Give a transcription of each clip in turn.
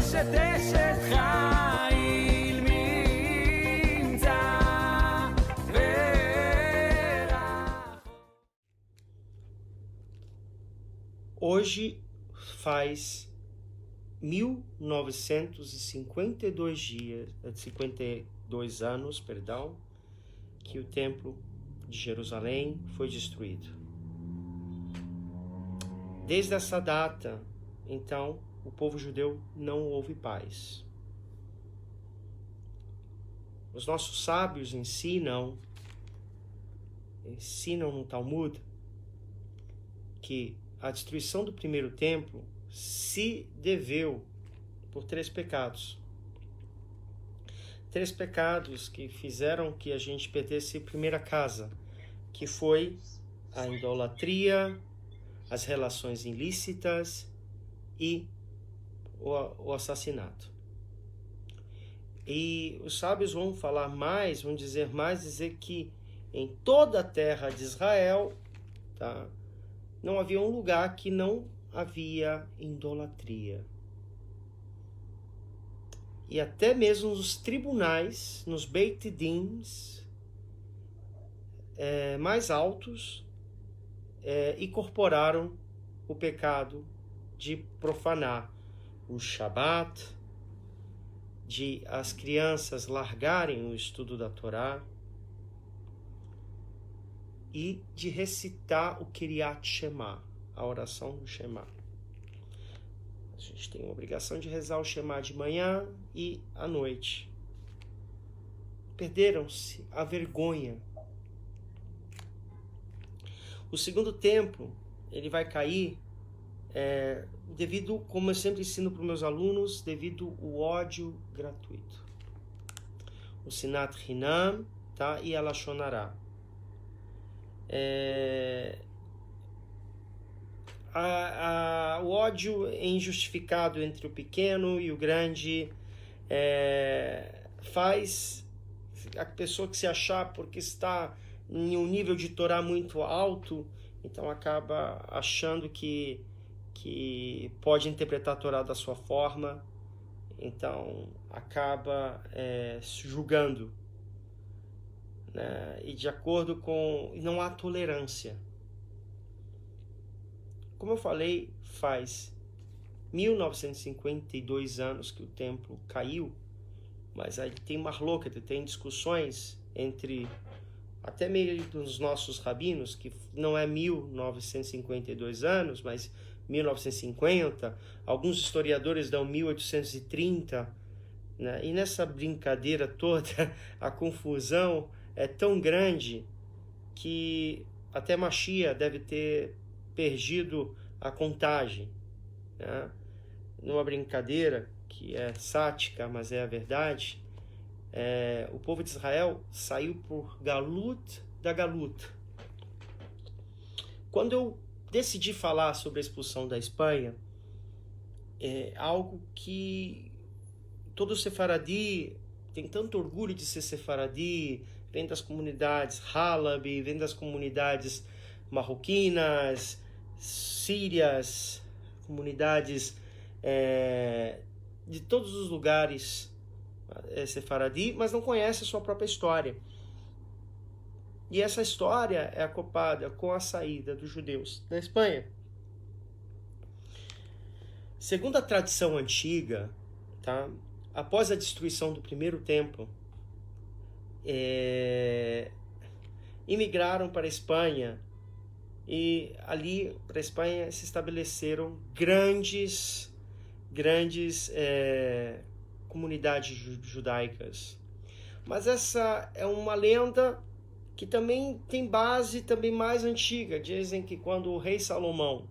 אשת אשת חיל ממצא ורחוק. Hoje faz 52 anos, que o Templo de Jerusalém foi destruído. Desde essa data, então, o povo judeu não houve paz. Os nossos sábios ensinam no Talmud que a destruição do primeiro templo se deveu por 3 pecados. 3 pecados que fizeram que a gente perdesse a primeira casa, que foi a idolatria, as relações ilícitas e o assassinato. E os sábios vão dizer que em toda a terra de Israel, tá, não havia um lugar que não havia idolatria. E até mesmo os tribunais, nos Beit Dins mais altos, incorporaram o pecado de profanar o Shabat, de as crianças largarem o estudo da Torá e de recitar o Kiryat Shema, a oração do Shema. A gente tem a obrigação de rezar o Shema de manhã e à noite. Perderam-se a vergonha. O segundo templo, ele vai cair devido, como eu sempre ensino para os meus alunos, devido ao ódio gratuito. O Sinat Hinam, tá? E a Lashon Hara. O ódio injustificado entre o pequeno e o grande faz a pessoa que se achar porque está em um nível de Torá muito alto, então acaba achando que pode interpretar a Torá da sua forma, então acaba julgando, né? E de acordo com... não há tolerância. Como eu falei, faz 1952 anos que o templo caiu, mas aí tem marloquete, tem discussões entre até meio dos nossos rabinos, que não é 1952 anos, mas 1950, alguns historiadores dão 1830, né? E nessa brincadeira toda, a confusão é tão grande que até Mashiach deve ter perdido a contagem, né? Numa brincadeira que é sática, mas é a verdade, o povo de Israel saiu por Galut da Galut. Quando eu decidi falar sobre a expulsão da Espanha, algo que todo sefaradi tem tanto orgulho de ser sefaradi, vem das comunidades Halabi, vem das comunidades marroquinas, sírias, comunidades de todos os lugares sefaradi, mas não conhece a sua própria história. E essa história é acoplada com a saída dos judeus da Espanha. Segundo a tradição antiga, tá, após a destruição do primeiro templo, imigraram para a Espanha, e ali para a Espanha se estabeleceram grandes comunidades judaicas. Mas essa é uma lenda que também tem base também mais antiga. Dizem que quando o rei Salomão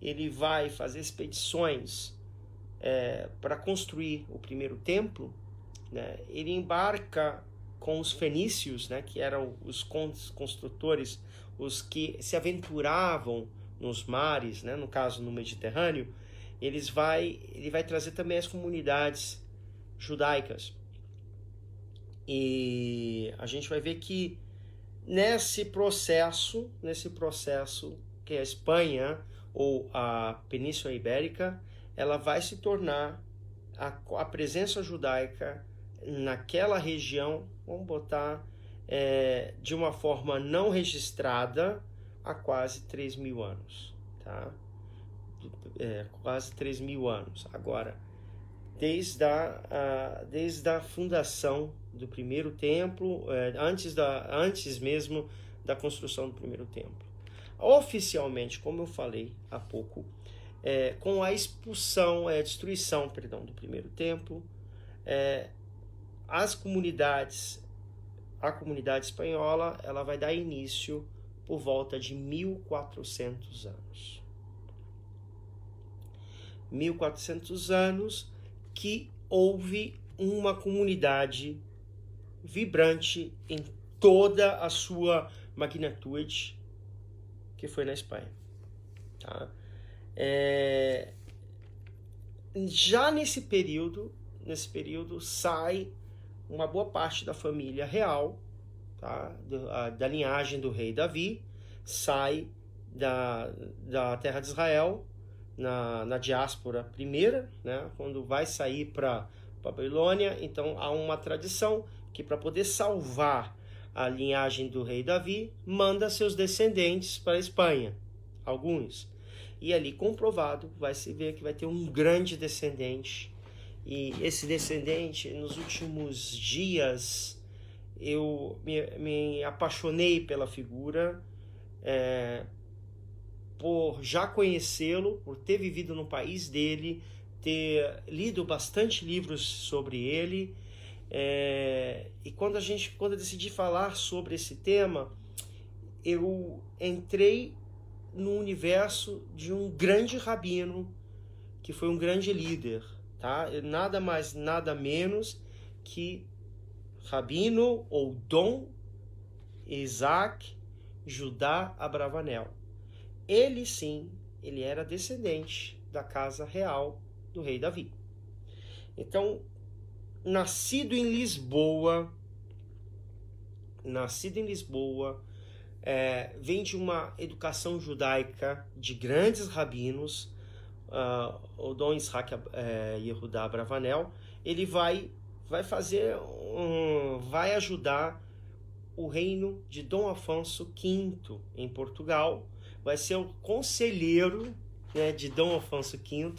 ele vai fazer expedições para construir o primeiro templo, né, ele embarca com os fenícios, né, que eram os construtores, os que se aventuravam nos mares, né, no caso no Mediterrâneo. Ele vai trazer também as comunidades judaicas. E a gente vai ver que nesse processo que a Espanha ou a Península Ibérica, ela vai se tornar a presença judaica naquela região, vamos botar, de uma forma não registrada há quase 3.000 anos, tá? Quase 3.000 anos. Agora, desde a fundação do primeiro templo, antes mesmo da construção do primeiro templo. Oficialmente, como eu falei há pouco, com a destruição do primeiro templo, a comunidade espanhola, ela vai dar início por volta de 1.400 anos. 1.400 anos que houve uma comunidade vibrante em toda a sua magnitude, que foi na Espanha. Tá? Já nesse período sai uma boa parte da família real, tá? Da linhagem do rei Davi, sai da terra de Israel, na diáspora primeira, né? Quando vai sair para Babilônia. Então há uma tradição que, para poder salvar a linhagem do rei Davi, manda seus descendentes para a Espanha, alguns. E ali, comprovado, vai se ver que vai ter um grande descendente. E esse descendente, nos últimos dias, eu me apaixonei pela figura, por já conhecê-lo, por ter vivido no país dele, ter lido bastante livros sobre ele. E quando eu decidi falar sobre esse tema, eu entrei no universo de um grande rabino, que foi um grande líder, tá? Nada mais, nada menos que Rabino ou Dom Isaac Judá Abravanel. Ele sim, ele era descendente da casa real do rei Davi. Então, nascido em Lisboa, vem de uma educação judaica de grandes rabinos. O Dom Isaac Yehudá Abravanel, ele vai ajudar o reino de Dom Afonso V em Portugal, vai ser o conselheiro, né, de Dom Afonso V,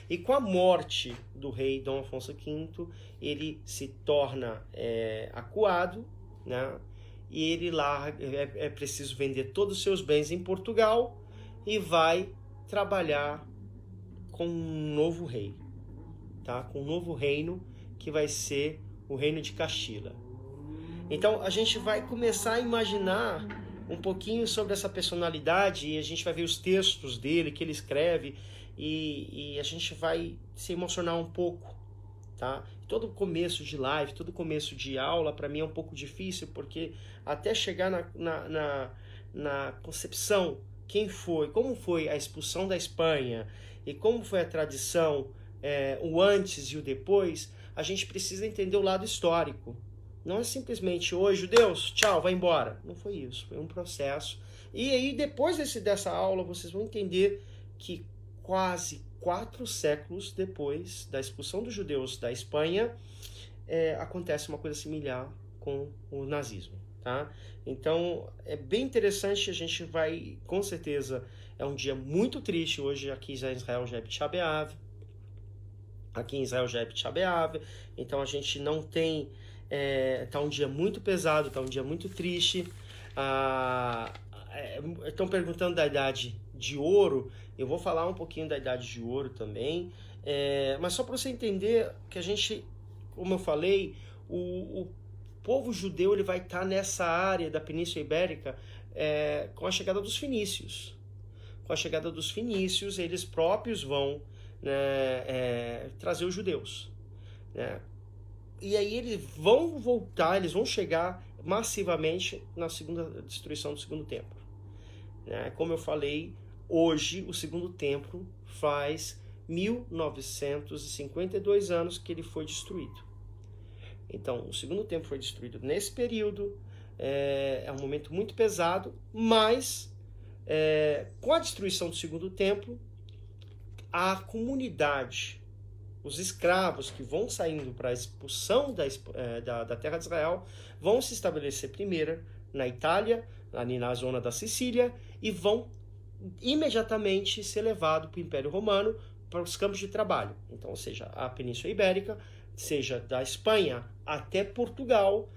e com a morte do rei Dom Afonso V, ele se torna acuado, né, e ele é preciso vender todos os seus bens em Portugal e vai trabalhar com um novo rei, tá? Com um novo reino que vai ser o reino de Castila. Então a gente vai começar a imaginar um pouquinho sobre essa personalidade, e a gente vai ver os textos dele que ele escreve, e a gente vai se emocionar um pouco, tá? Todo começo de live, todo começo de aula, para mim é um pouco difícil, porque até chegar na concepção, como foi a expulsão da Espanha, e como foi a tradição, o antes e o depois, a gente precisa entender o lado histórico. Não é simplesmente, oi, judeus, tchau, vai embora. Não foi isso, foi um processo. E aí, depois dessa aula, vocês vão entender que quase 4 séculos depois da expulsão dos judeus da Espanha, acontece uma coisa similar com o nazismo, tá? Então, é bem interessante, a gente vai, com certeza, é um dia muito triste hoje, aqui em Israel já é Tisha B'Av, então a gente não tem, tá um dia muito pesado, tá um dia muito triste. Estão perguntando da idade de ouro, eu vou falar um pouquinho da idade de ouro também, mas só para você entender que a gente, como eu falei, o povo judeu ele vai estar nessa área da Península Ibérica com a chegada dos fenícios. Com a chegada dos fenícios, eles próprios vão, né, trazer os judeus, né? E aí eles vão voltar, eles vão chegar massivamente na segunda destruição do segundo templo, né? Como eu falei, hoje o segundo templo faz 1952 anos que ele foi destruído. Então, o segundo templo foi destruído nesse período, é um momento muito pesado, mas com a destruição do segundo templo, a comunidade os escravos que vão saindo para a expulsão da terra de Israel vão se estabelecer primeiro na Itália, ali na zona da Sicília, e vão imediatamente ser levados para o Império Romano, para os campos de trabalho. Então, ou seja, a Península Ibérica, seja da Espanha até Portugal,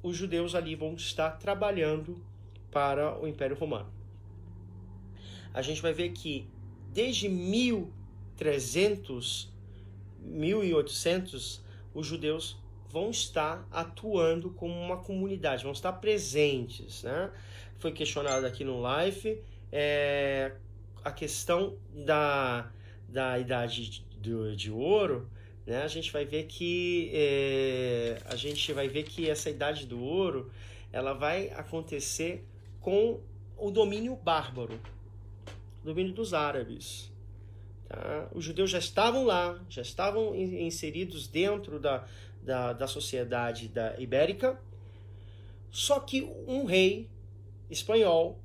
os judeus ali vão estar trabalhando para o Império Romano. A gente vai ver que desde 1300, 1800, os judeus vão estar atuando como uma comunidade, vão estar presentes, né? Foi questionado aqui no live a questão da idade de ouro, né? A gente vai ver que essa idade do ouro ela vai acontecer com o domínio bárbaro, o domínio dos árabes. Tá? Os judeus já estavam lá, já estavam inseridos dentro da sociedade ibérica, só que um rei espanhol,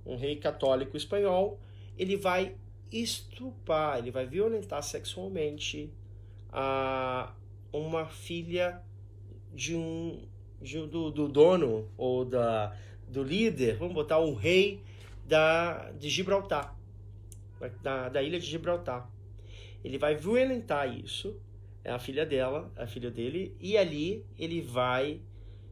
um rei católico espanhol, ele vai estuprar, ele vai violentar sexualmente uma filha do dono ou do líder, vamos botar o rei de Gibraltar, da ilha de Gibraltar. Ele vai violentar isso, a filha dele, e ali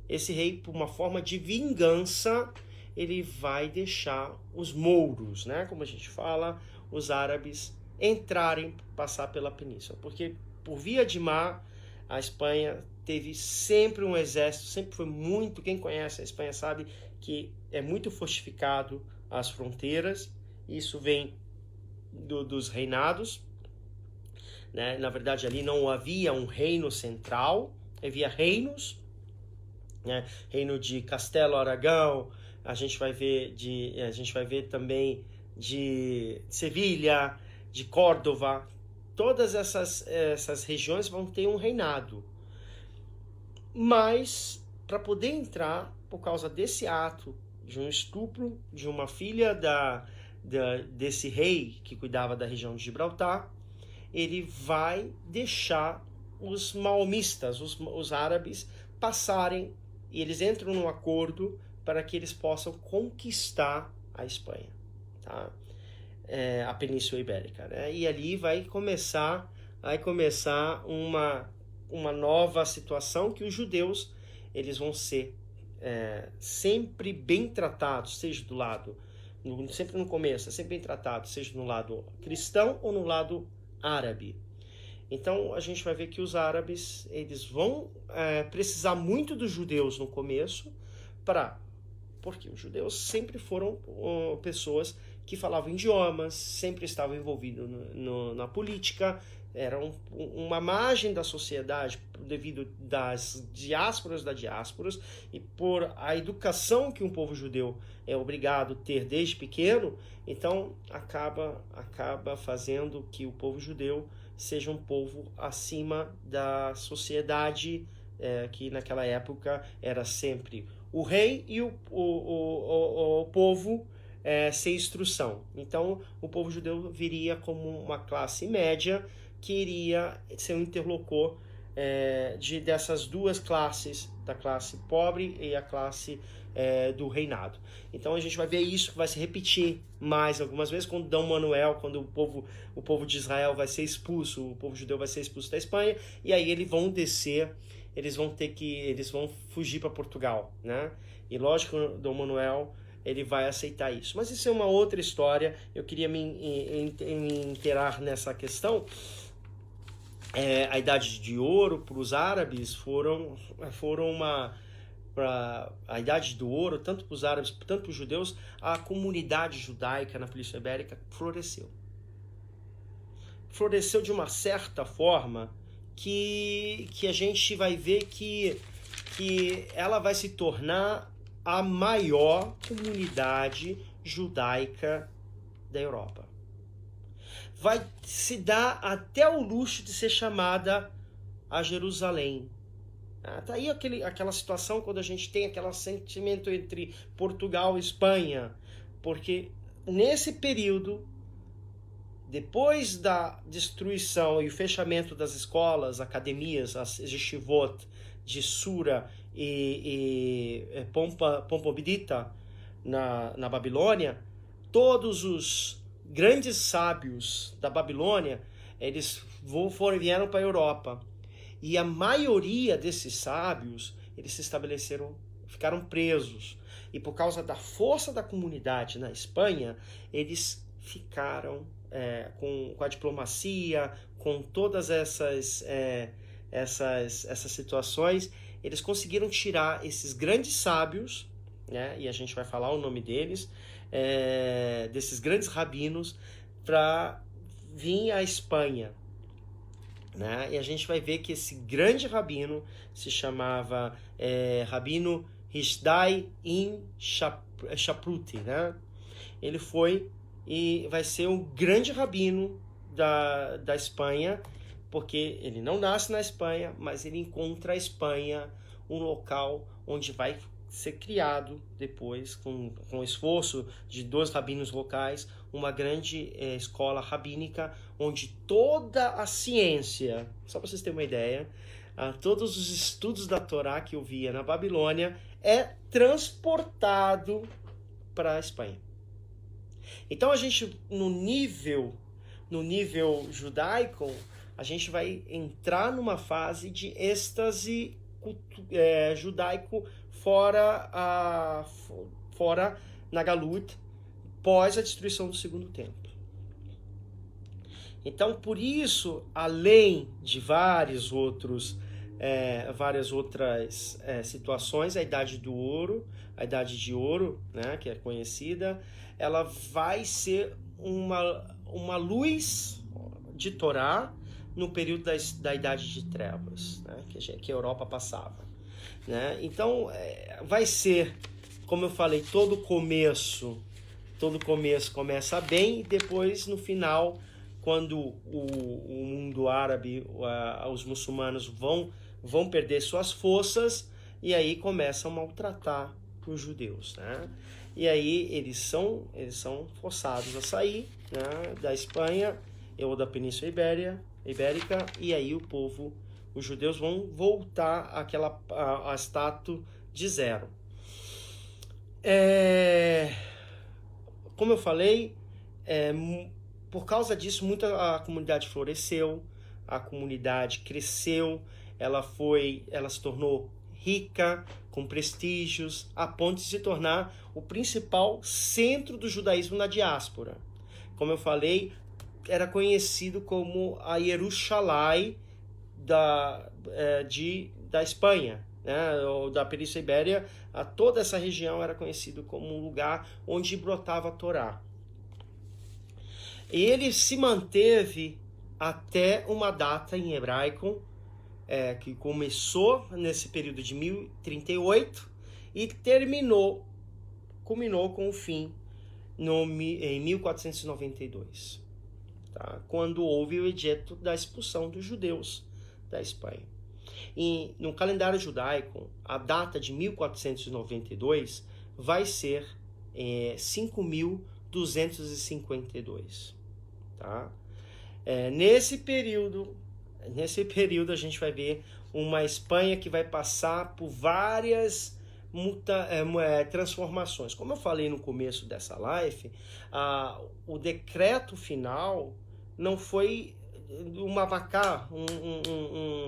esse rei, por uma forma de vingança, ele vai deixar os mouros, né, como a gente fala, os árabes passar pela península, porque por via de mar a Espanha teve sempre um exército, sempre foi muito, quem conhece a Espanha sabe que é muito fortificado as fronteiras, isso vem dos reinados, né? Na verdade ali não havia um reino central, havia reinos, né? Reino de Castelo Aragão, a gente vai ver também de Sevilha, de Córdoba, todas essas regiões vão ter um reinado. Mas, para poder entrar, por causa desse ato de um estupro de uma filha desse rei que cuidava da região de Gibraltar, ele vai deixar os maomistas, os árabes, passarem, e eles entram num acordo para que eles possam conquistar a Espanha, tá? A Península Ibérica, né? E ali vai começar uma nova situação que os judeus eles vão ser sempre bem tratados, seja do lado, sempre no começo, sempre bem tratados, seja no lado cristão ou no lado árabe. Então a gente vai ver que os árabes eles vão precisar muito dos judeus no começo, porque os judeus sempre foram pessoas que falavam idiomas, sempre estavam envolvidos na política, eram uma margem da sociedade devido das diásporas e por a educação que um povo judeu é obrigado a ter desde pequeno, então acaba fazendo que o povo judeu seja um povo acima da sociedade, que naquela época era sempre o rei e o povo sem instrução. Então o povo judeu viria como uma classe média que iria ser um interlocutor dessas duas classes, da classe pobre e a classe do reinado. Então a gente vai ver isso que vai se repetir mais algumas vezes quando Dom Manuel, quando o povo de Israel vai ser expulso, o povo judeu vai ser expulso da Espanha, e aí eles vão descer, eles vão fugir para Portugal, né? E lógico que Dom Manuel ele vai aceitar isso. Mas isso é uma outra história, eu queria me inteirar nessa questão. A Idade de Ouro para os árabes a Idade do Ouro, tanto para os árabes, tanto para os judeus, a comunidade judaica na Península Ibérica floresceu. Floresceu de uma certa forma que a gente vai ver que ela vai se tornar a maior comunidade judaica da Europa. Vai se dar até o luxo de ser chamada a Jerusalém. Tá aí aquela situação quando a gente tem aquele sentimento entre Portugal e Espanha, porque nesse período depois da destruição e o fechamento das escolas, academias, as yeshivot de Sura e Pompodita na Babilônia, todos os grandes sábios da Babilônia, eles vieram para a Europa. E a maioria desses sábios, eles se estabeleceram, ficaram presos. E por causa da força da comunidade na Espanha, eles ficaram com a diplomacia, com todas essas situações, eles conseguiram tirar esses grandes sábios, né, e a gente vai falar o nome deles, desses grandes rabinos, para vir à Espanha. Né? E a gente vai ver que esse grande rabino se chamava Rabino Hisdai in Chapruti, né? Ele foi e vai ser um grande rabino da Espanha, porque ele não nasce na Espanha, mas ele encontra a Espanha um local onde vai ser criado depois, com o esforço de 2 rabinos locais, uma grande escola rabínica, onde toda a ciência, só para vocês terem uma ideia, todos os estudos da Torá que eu via na Babilônia é transportado para a Espanha. Então a gente, no nível judaico, a gente vai entrar numa fase de êxtase judaico fora na Galut, pós a destruição do segundo templo. Então, por isso, além de várias outras situações, a Idade de Ouro, né, que é conhecida, ela vai ser uma luz de Torá no período da Idade de Trevas, né, que a Europa passava. Né? Então, vai ser, como eu falei, todo começo começa bem, e depois, no final, quando o mundo árabe, os muçulmanos vão perder suas forças, e aí começam a maltratar os judeus. Né? E aí eles são forçados a sair, né, da Espanha ou da Península Ibérica, e aí os judeus vão voltar a status de zero. Como eu falei, por causa disso, a comunidade floresceu, a comunidade cresceu, ela se tornou rica, com prestígios, a ponto de se tornar o principal centro do judaísmo na diáspora. Como eu falei, era conhecido como a Jerusalém da Espanha, né, ou da Península Ibérica. Toda essa região era conhecido como um lugar onde brotava a Torá. E ele se manteve até uma data em hebraico, que começou nesse período de 1038 e culminou com o fim em 1492, tá? Quando houve o edito da expulsão dos judeus da Espanha. E no calendário judaico, a data de 1492 vai ser 5.252, tá? Nesse período a gente vai ver uma Espanha que vai passar por várias transformações. Como eu falei no começo dessa live, o decreto final não foi uma vacá,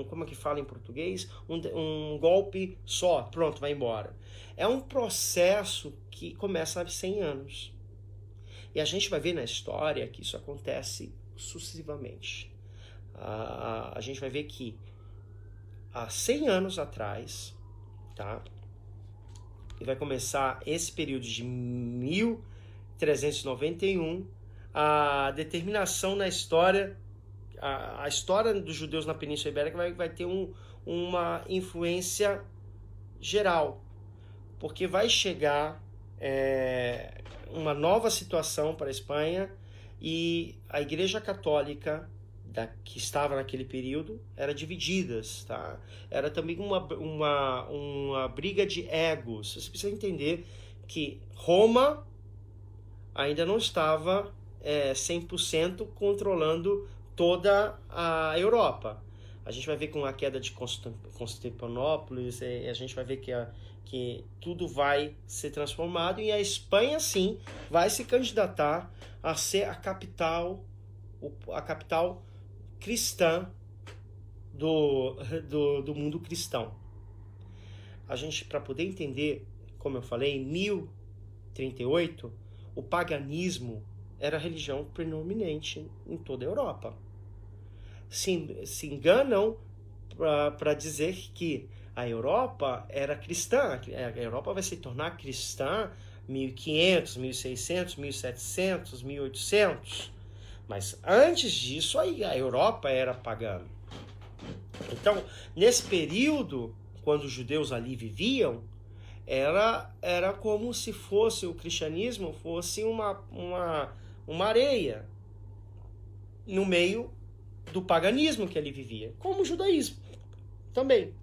como é que fala em português? Um golpe só, pronto, vai embora. É um processo que começa há 100 anos. E a gente vai ver na história que isso acontece sucessivamente. A gente vai ver que há 100 anos atrás, tá? E vai começar esse período de 1391, a determinação na história, a história dos judeus na Península Ibérica vai ter uma influência geral, porque vai chegar uma nova situação para a Espanha, e a Igreja Católica que estava naquele período era divididas, tá? Era também uma briga de egos. Você precisa entender que Roma ainda não estava 100% controlando toda a Europa. A gente vai ver com a queda de Constantinopla, a gente vai ver que tudo vai ser transformado, e a Espanha, sim, vai se candidatar a ser a capital cristã do mundo cristão. A gente, para poder entender, como eu falei, em 1038, o paganismo era a religião predominante em toda a Europa. Se enganam para dizer que a Europa era cristã. A Europa vai se tornar cristã 1500, 1600, 1700, 1800. Mas antes disso, a Europa era pagã. Então, nesse período, quando os judeus ali viviam, era como se fosse o cristianismo fosse uma areia no meio do paganismo que ele vivia, como o judaísmo também.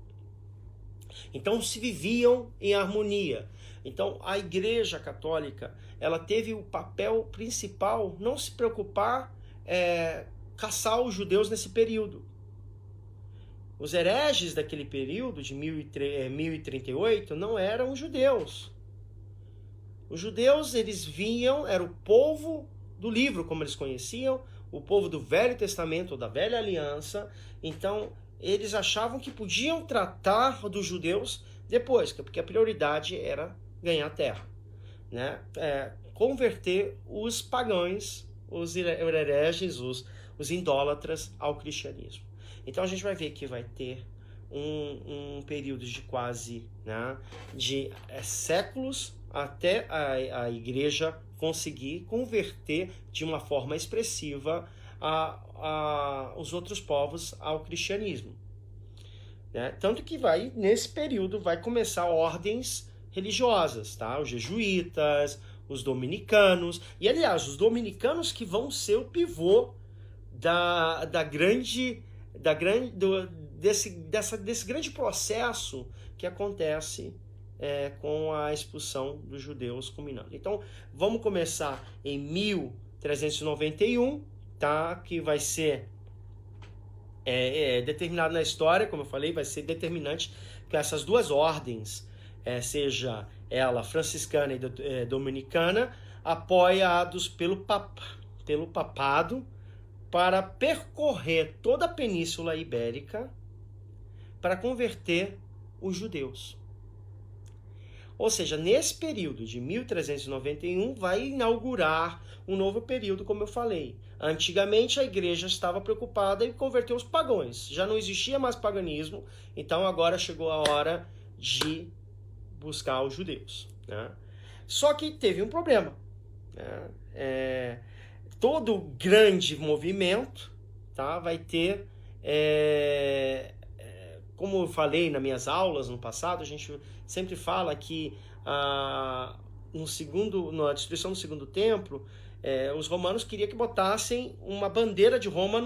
Então se viviam em harmonia. Então a Igreja Católica, ela teve o papel principal não se preocupar caçar os judeus nesse período. Os hereges daquele período de 1038 não eram judeus. Os judeus, eles vinham, era o povo do livro, como eles conheciam, o povo do Velho Testamento, ou da Velha Aliança. Então, eles achavam que podiam tratar dos judeus depois, porque a prioridade era ganhar terra, né? Converter os pagãos, os hereges, os idólatras ao cristianismo. Então, a gente vai ver que vai ter um período de quase, né, de séculos até a igreja conseguir converter de uma forma expressiva os outros povos ao cristianismo, né? Tanto que nesse período vai começar ordens religiosas, tá? Os jesuítas, os dominicanos, e aliás, os dominicanos que vão ser o pivô desse grande processo que acontece com a expulsão dos judeus culminando. Então, vamos começar em 1391, tá? Que vai ser determinado na história, como eu falei, vai ser determinante que essas duas ordens, seja ela franciscana e dominicana, apoiados pelo papado, para percorrer toda a Península Ibérica para converter os judeus. Ou seja, nesse período de 1391 vai inaugurar um novo período, como eu falei. Antigamente a igreja estava preocupada em converter os pagãos. Já não existia mais paganismo, então agora chegou a hora de buscar os judeus, né? Só que teve um problema, né? Todo grande movimento, tá, vai ter, como eu falei nas minhas aulas no passado, a gente sempre fala que na destruição do segundo templo, os romanos queriam que botassem uma bandeira de Roma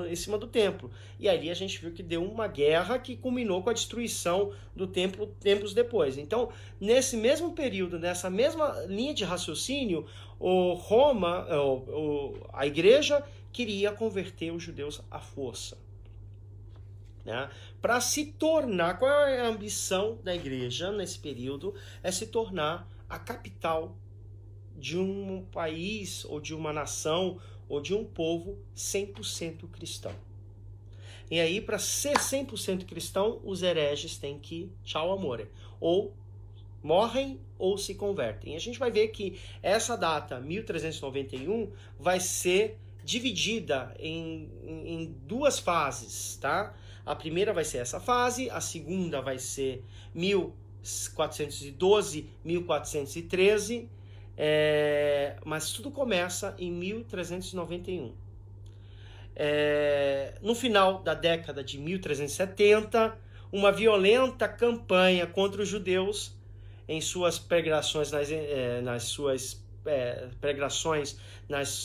em cima do templo. E ali a gente viu que deu uma guerra que culminou com a destruição do templo tempos depois. Então, nesse mesmo período, nessa mesma linha de raciocínio, a igreja queria converter os judeus à força, né? Para se tornar, qual é a ambição da igreja nesse período? É se tornar a capital de um país, ou de uma nação, ou de um povo 100% cristão. E aí, para ser 100% cristão, os hereges têm que, tchau amore, ou morrem ou se convertem. E a gente vai ver que essa data, 1391, vai ser dividida em duas fases, tá? A primeira vai ser essa fase, a segunda vai ser 1412, 1413, mas tudo começa em 1391. No final da década de 1370, uma violenta campanha contra os judeus em suas pregações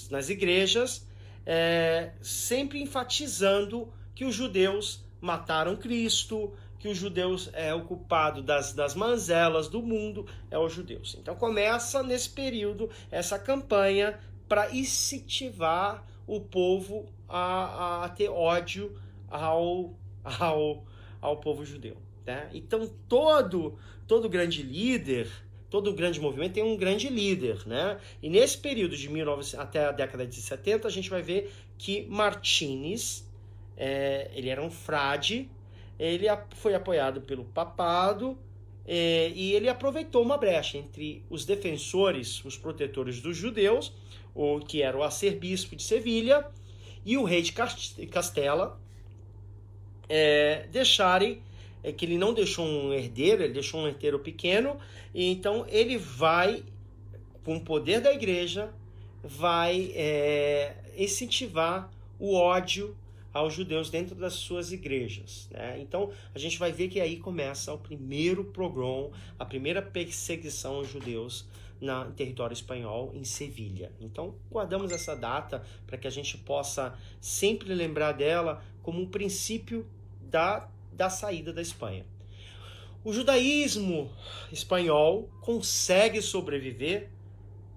nas igrejas, sempre enfatizando que os judeus mataram Cristo, que os judeus o culpado das mazelas do mundo é os judeus. Então começa nesse período essa campanha para incentivar o povo a ter ódio ao povo judeu, né? Então todo grande líder, todo grande movimento tem um grande líder, né? E nesse período de 1900 até a década de 70, a gente vai ver que Martínez, ele era um frade, ele foi apoiado pelo papado, e ele aproveitou uma brecha entre os defensores, os protetores dos judeus, que era o arcebispo de Sevilha e o rei de Castela, deixarem, que ele não deixou um herdeiro, ele deixou um herdeiro pequeno, e então ele vai, com o poder da igreja, vai incentivar o ódio aos judeus dentro das suas igrejas, né? Então a gente vai ver que aí começa o primeiro pogrom, a primeira perseguição aos judeus no território espanhol, em Sevilha. Então guardamos essa data para que a gente possa sempre lembrar dela como um princípio da saída da Espanha. O judaísmo espanhol consegue sobreviver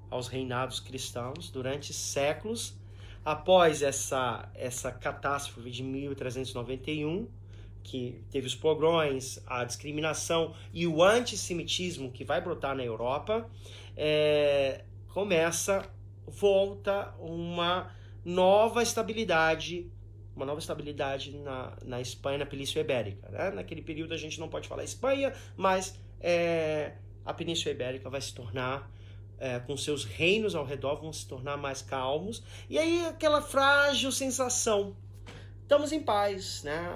aos reinados cristãos durante séculos. Após essa catástrofe de 1391, que teve os pogroms, a discriminação e o antissemitismo que vai brotar na Europa, volta uma nova estabilidade na Espanha, na Península Ibérica, né? Naquele período a gente não pode falar Espanha, mas a Península Ibérica vai se tornar, com seus reinos ao redor, vão se tornar mais calmos. E aí aquela frágil sensação, estamos em paz, né?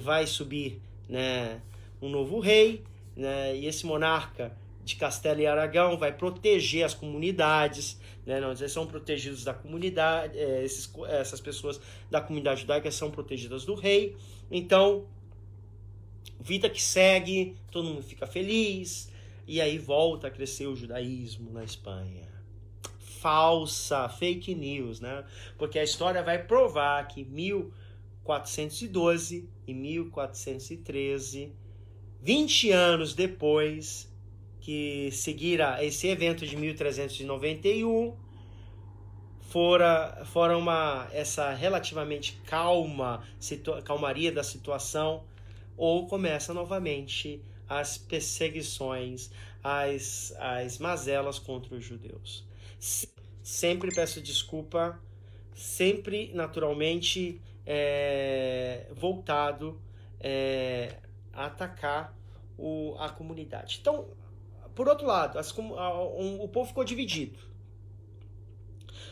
Vai subir, né, um novo rei, né? E esse monarca de Castela e Aragão vai proteger as comunidades, né? Não, eles são protegidos da comunidade, essas pessoas da comunidade judaica são protegidas do rei. Então, vida que segue, todo mundo fica feliz, e aí volta a crescer o judaísmo na Espanha. Fake news, né? Porque a história vai provar que 1412 e 1413, 20 anos depois que seguira esse evento de 1391, fora essa relativamente calmaria da situação, ou começa novamente as perseguições, as mazelas contra os judeus. Sempre peço desculpa, sempre naturalmente voltado a atacar a comunidade. Então, por outro lado, o povo ficou dividido.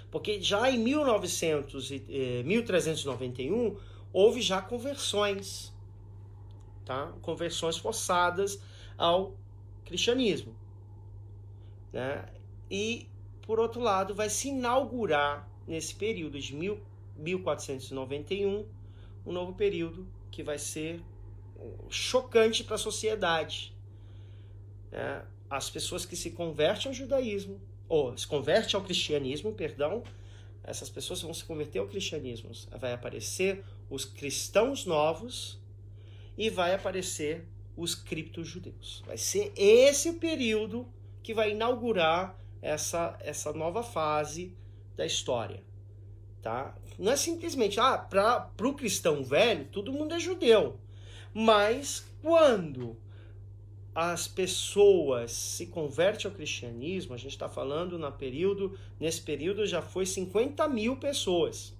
Porque já em 1391 houve já conversões, tá? Conversões forçadas ao cristianismo, né? E, por outro lado, vai se inaugurar nesse período de 1491 um novo período que vai ser chocante para a sociedade, né? As pessoas que se convertem ao judaísmo, ou se convertem ao cristianismo, perdão, essas pessoas vão se converter ao cristianismo. Vai aparecer os cristãos novos e vai aparecer os cripto-judeus. Vai ser esse o período que vai inaugurar essa nova fase da história, tá? Não é simplesmente, para o cristão velho, todo mundo é judeu. Mas quando as pessoas se convertem ao cristianismo, a gente está falando nesse período já foi 50 mil pessoas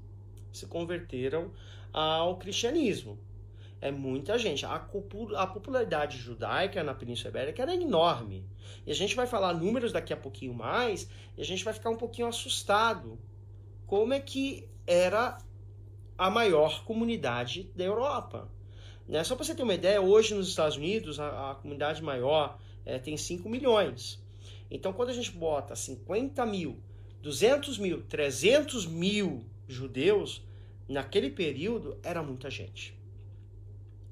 se converteram ao cristianismo. É muita gente. A popularidade judaica na Península Ibérica era enorme. E a gente vai falar números daqui a pouquinho mais, e a gente vai ficar um pouquinho assustado. Como é que era a maior comunidade da Europa? Né? Só para você ter uma ideia, hoje nos Estados Unidos a comunidade maior tem 5 milhões. Então quando a gente bota 50 mil, 200 mil, 300 mil judeus, naquele período era muita gente.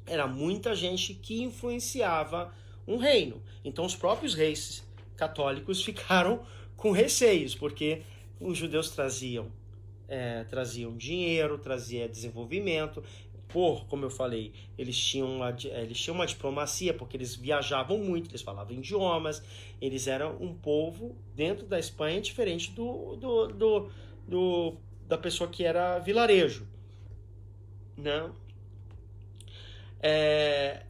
Era muita gente que influenciava um reino. Então os próprios reis católicos ficaram com receios, porque os judeus traziam dinheiro, trazia desenvolvimento, como eu falei, eles tinham uma diplomacia, porque eles viajavam muito, eles falavam idiomas, eles eram um povo dentro da Espanha diferente da pessoa que era vilarejo, né?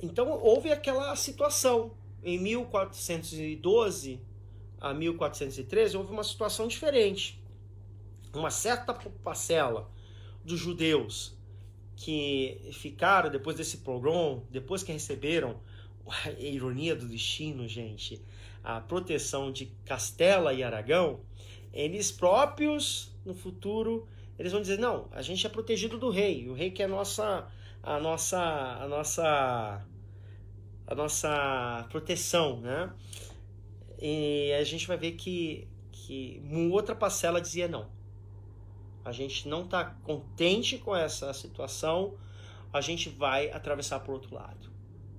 Então houve aquela situação. Em 1412 a 1413 houve uma situação diferente. Uma certa parcela dos judeus que ficaram depois desse pogrom, depois que receberam a ironia do destino, gente, a proteção de Castela e Aragão, eles próprios no futuro eles vão dizer: não, a gente é protegido do rei, o rei que é a nossa proteção, né? E a gente vai ver que uma outra parcela dizia: não, a gente não está contente com essa situação, a gente vai atravessar para o outro lado.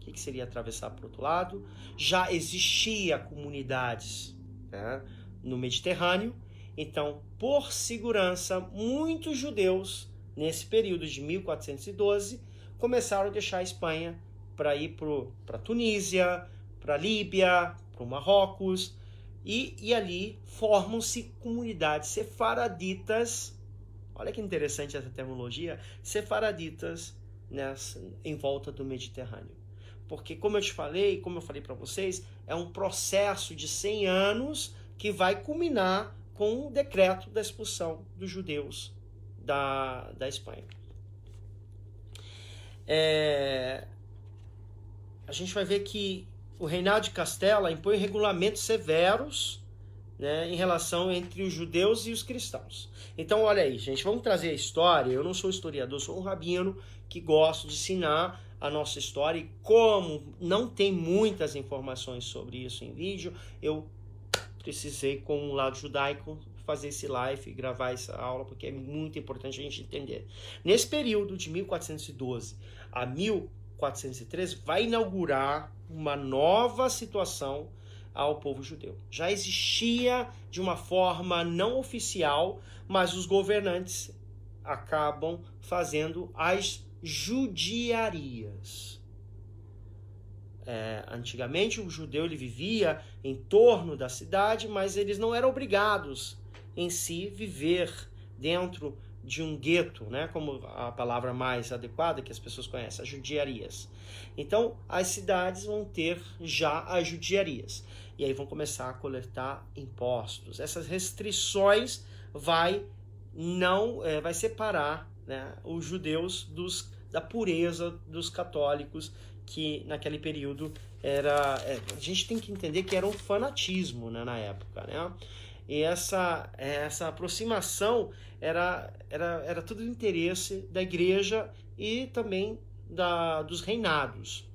O que seria atravessar para o outro lado? Já existia comunidades, né, no Mediterrâneo, então, por segurança, muitos judeus, nesse período de 1412, começaram a deixar a Espanha para ir para a Tunísia, para a Líbia, para o Marrocos, e ali formam-se comunidades sefaraditas. Olha que interessante essa terminologia, sefaraditas, em volta do Mediterrâneo. Porque, como eu falei para vocês, é um processo de 100 anos que vai culminar com o decreto da expulsão dos judeus da Espanha. A gente vai ver que o reinado de Castela impõe regulamentos severos, né, em relação entre os judeus e os cristãos. Então, olha aí, gente, vamos trazer a história. Eu não sou historiador, sou um rabino que gosto de ensinar a nossa história, e como não tem muitas informações sobre isso em vídeo, eu precisei, com o lado judaico, fazer esse live e gravar essa aula, porque é muito importante a gente entender. Nesse período de 1412 a 1413, vai inaugurar uma nova situação ao povo judeu. Já existia de uma forma não oficial, mas os governantes acabam fazendo as judiarias. Antigamente o judeu ele vivia em torno da cidade, mas eles não eram obrigados em si viver dentro de um gueto, né, como a palavra mais adequada que as pessoas conhecem, as judiarias. Então, as cidades vão ter já as judiarias. E aí vão começar a coletar impostos. Essas restrições vai separar, né, os judeus da pureza dos católicos, que naquele período a gente tem que entender que era um fanatismo, né, na época, né? E essa aproximação era tudo do interesse da igreja e também dos reinados.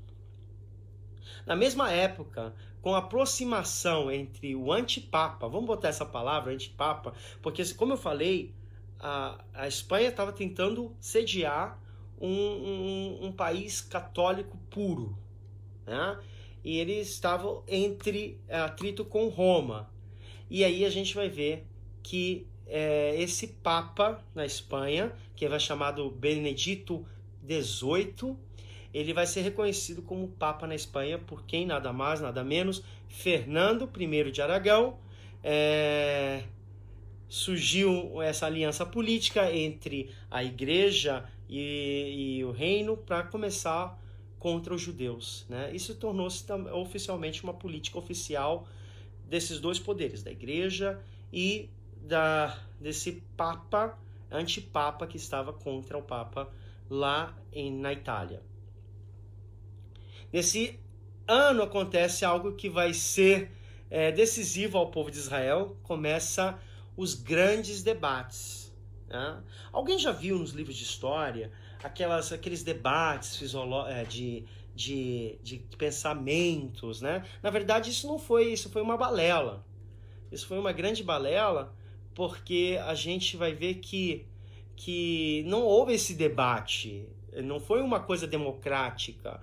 Na mesma época, com a aproximação entre o antipapa, vamos botar essa palavra, antipapa, porque, como eu falei, a Espanha estava tentando sediar um país católico puro, né? E eles estavam entre atrito com Roma. E aí a gente vai ver que esse Papa na Espanha, que vai chamado Benedito XVIII, ele vai ser reconhecido como Papa na Espanha por quem? Nada mais, nada menos, Fernando I de Aragão. Surgiu essa aliança política entre a igreja e o reino para começar contra os judeus, né? Isso tornou-se oficialmente uma política oficial desses dois poderes, da igreja e desse papa, antipapa, que estava contra o papa lá na Itália. Nesse ano acontece algo que vai ser decisivo ao povo de Israel. Começa os grandes debates, né? Alguém já viu nos livros de história aqueles debates de pensamentos, né? Na verdade, isso foi uma balela. Isso foi uma grande balela, porque a gente vai ver que não houve esse debate, não foi uma coisa democrática.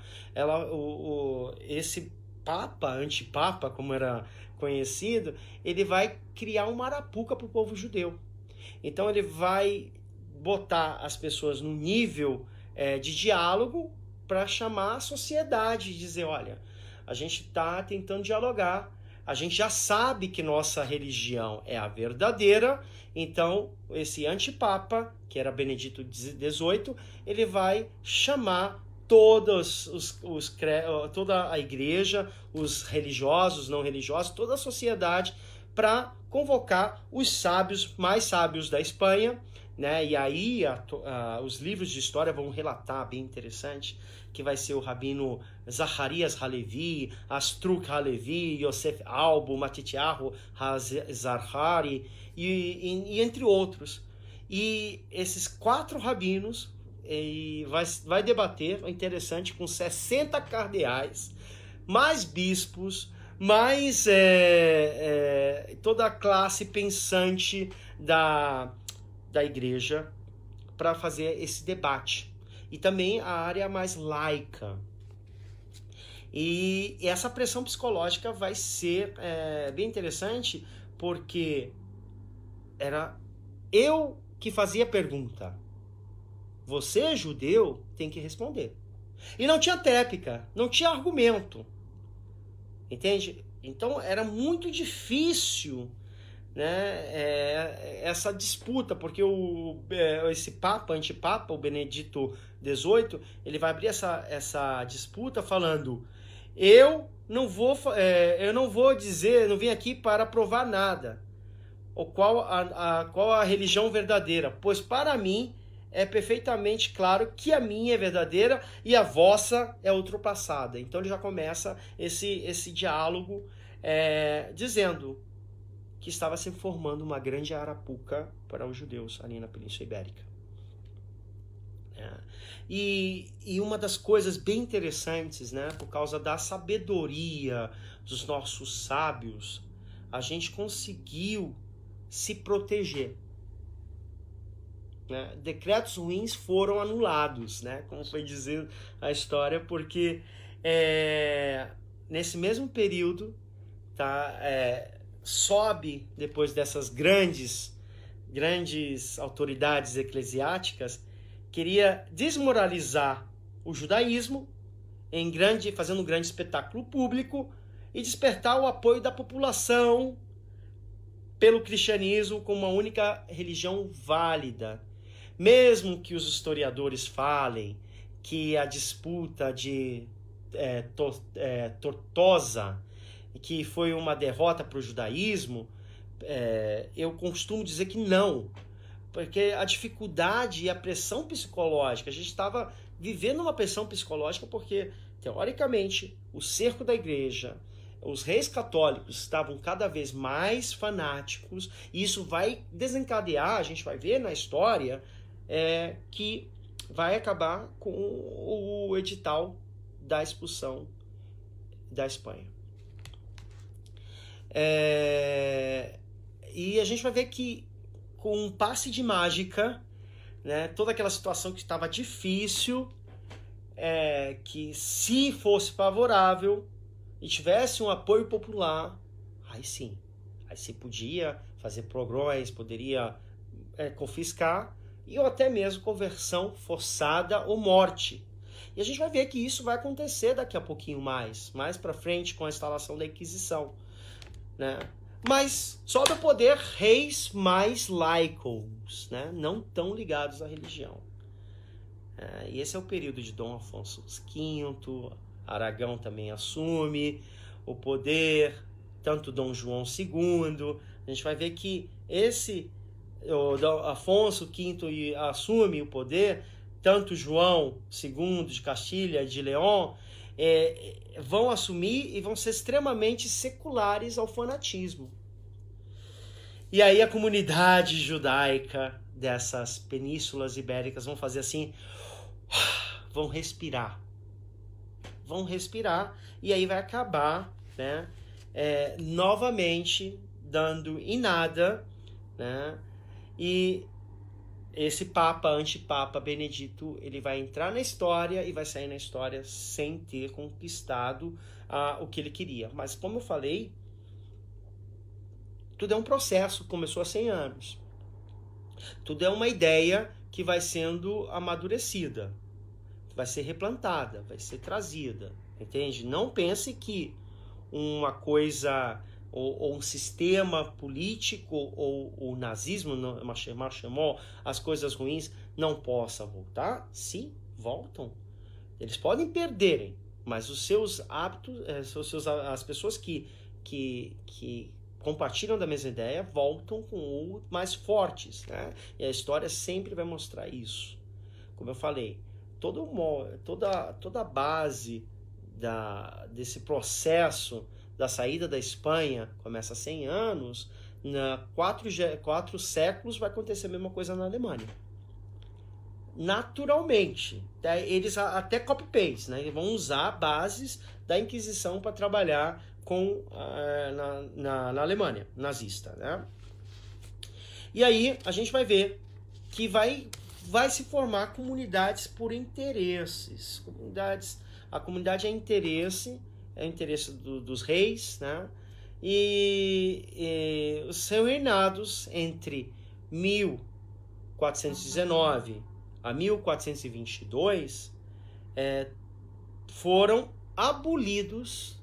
Esse papa, antipapa, como era conhecido, ele vai criar uma arapuca para o povo judeu. Então ele vai botar as pessoas no nível de diálogo para chamar a sociedade e dizer, olha, a gente está tentando dialogar, a gente já sabe que nossa religião é a verdadeira, então esse antipapa, que era Benedito XVIII, ele vai chamar toda a igreja, os religiosos, não religiosos, toda a sociedade para convocar os sábios, mais sábios da Espanha, né? E aí os livros de história vão relatar, bem interessante, que vai ser o rabino Zacharias Halevi, Astruk Halevi, Yosef Albo, Matityahu Hazarhari, e entre outros. E esses 4 rabinos vai debater, interessante, com 60 cardeais, mais bispos, mais toda a classe pensante da igreja para fazer esse debate. E também a área mais laica. E essa pressão psicológica vai ser bem interessante, porque era eu que fazia a pergunta. Você, judeu, tem que responder. E não tinha técnica, não tinha argumento. Entende? Então era muito difícil, né, essa disputa, porque esse papa, antipapa, o Benedito XVIII, ele vai abrir essa disputa falando: eu não vou dizer, não vim aqui para provar nada, ou qual a religião verdadeira, pois para mim é perfeitamente claro que a minha é verdadeira e a vossa é ultrapassada. Então ele já começa esse diálogo dizendo que estava se formando uma grande arapuca para os judeus ali na Península Ibérica. E uma das coisas bem interessantes, né, por causa da sabedoria dos nossos sábios, a gente conseguiu se proteger. Né? Decretos ruins foram anulados, né? Como foi dizer a história, porque nesse mesmo período, tá, sobe, depois dessas grandes autoridades eclesiásticas, queria desmoralizar o judaísmo, fazendo um grande espetáculo público, e despertar o apoio da população pelo cristianismo como uma única religião válida. Mesmo que os historiadores falem que a disputa de Tortosa, que foi uma derrota para o judaísmo, eu costumo dizer que não, porque a dificuldade e a pressão psicológica, a gente estava vivendo uma pressão psicológica porque, teoricamente, o cerco da igreja, os reis católicos estavam cada vez mais fanáticos, e isso vai desencadear, a gente vai ver na história, que vai acabar com o edital da expulsão da Espanha. E a gente vai ver que, com um passe de mágica, né, toda aquela situação que estava difícil, que se fosse favorável e tivesse um apoio popular, aí sim, aí se podia fazer progrões, poderia confiscar, ou até mesmo conversão forçada ou morte. E a gente vai ver que isso vai acontecer daqui a pouquinho mais para frente, com a instalação da Inquisição, né? Mas sobe ao poder reis mais laicos, né? Não tão ligados à religião. E esse é o período de Dom Afonso V, Aragão também assume o poder, tanto Dom João II. A gente vai ver que o Dom Afonso V assume o poder, tanto João II de Castilha e de León vão assumir e vão ser extremamente seculares ao fanatismo. E aí a comunidade judaica dessas penínsulas ibéricas vão fazer assim, vão respirar, e aí vai acabar, né, novamente dando em nada, né, e esse papa, antipapa Benedito, ele vai entrar na história e vai sair na história sem ter conquistado o que ele queria. Mas como eu falei, tudo é um processo, começou há 100 anos. Tudo é uma ideia que vai sendo amadurecida, vai ser replantada, vai ser trazida, entende? Não pense que uma coisa ou um sistema político ou o nazismo, Marshall, as coisas ruins não possa voltar. Sim, voltam. Eles podem perderem, mas os seus hábitos, as pessoas que compartilham da mesma ideia voltam com mais fortes, né? E a história sempre vai mostrar isso. Como eu falei, toda a base desse processo da saída da Espanha começa há 100 anos, quatro séculos vai acontecer a mesma coisa na Alemanha. Naturalmente, eles até copy-paste, né? Eles vão usar bases da Inquisição para trabalhar na Alemanha nazista, né? E aí a gente vai ver que vai se formar comunidades por interesses. A comunidade é interesse dos reis, né? E são reinados entre 1419 a 1422 foram abolidos.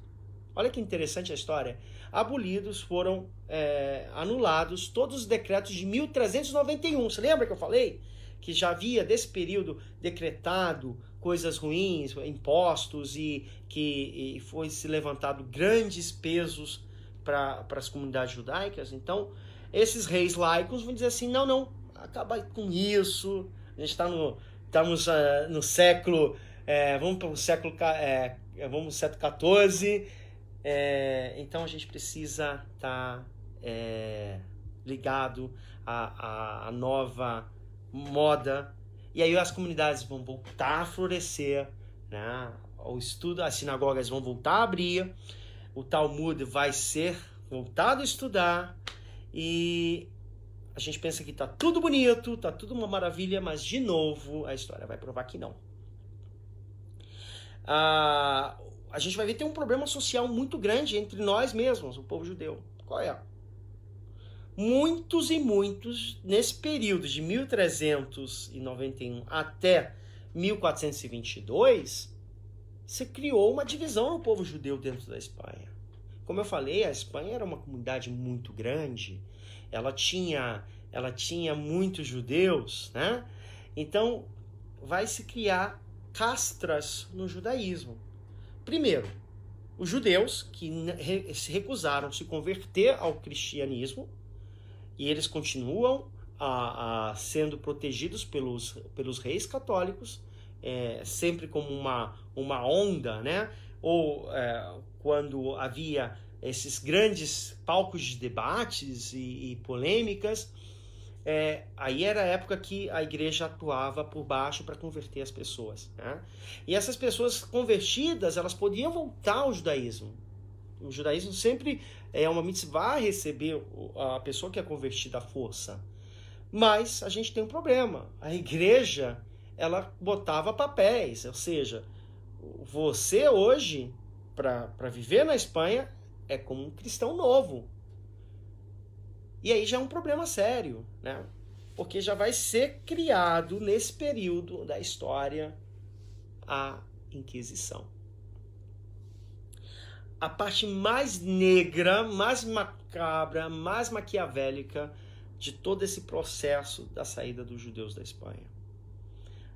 Olha que interessante a história. Abolidos, foram anulados todos os decretos de 1391. Você lembra que eu falei que já havia, desse período, decretado coisas ruins, impostos, e que foi se levantado grandes pesos para as comunidades judaicas? Então, esses reis laicos vão dizer assim, não, acaba com isso. A gente estamos no século, vamos para o século XIV, então a gente precisa estar ligado à nova moda, e aí as comunidades vão voltar a florescer, né? O estudo, as sinagogas vão voltar a abrir, o Talmud vai ser voltado a estudar, e a gente pensa que tá tudo bonito, tá tudo uma maravilha, mas de novo a história vai provar que não. A gente vai ver que tem um problema social muito grande entre nós mesmos, o povo judeu. Qual é? Muitos, nesse período de 1391 até 1422, se criou uma divisão no povo judeu dentro da Espanha. Como eu falei, a Espanha era uma comunidade muito grande, ela tinha muitos judeus, né? Então, vai se criar castras no judaísmo. Primeiro, os judeus que se recusaram a se converter ao cristianismo, e eles continuam sendo protegidos pelos reis católicos, sempre como uma onda, né? Ou quando havia esses grandes palcos de debates e polêmicas, aí era a época que a igreja atuava por baixo para converter as pessoas, né? E essas pessoas convertidas, elas podiam voltar ao judaísmo. O judaísmo sempre é uma mitzvah receber a pessoa que é convertida à força. Mas a gente tem um problema. A igreja, ela botava papéis, ou seja, você hoje, para viver na Espanha, é como um cristão novo. E aí já é um problema sério, né? Porque já vai ser criado nesse período da história a Inquisição. A parte mais negra, mais macabra, mais maquiavélica de todo esse processo da saída dos judeus da Espanha.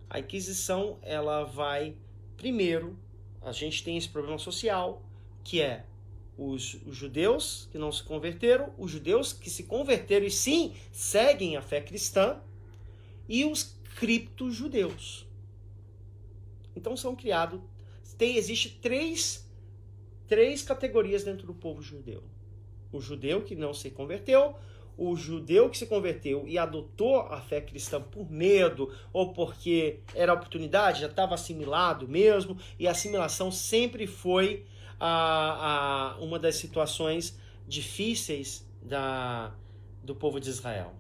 A Inquisição, ela vai, primeiro, a gente tem esse problema social, que é os judeus que não se converteram, os judeus que se converteram e sim seguem a fé cristã, e os cripto-judeus. Então são criados, existe três categorias dentro do povo judeu. O judeu que não se converteu, o judeu que se converteu e adotou a fé cristã por medo ou porque era oportunidade, já estava assimilado mesmo, e a assimilação sempre foi uma das situações difíceis do povo de Israel.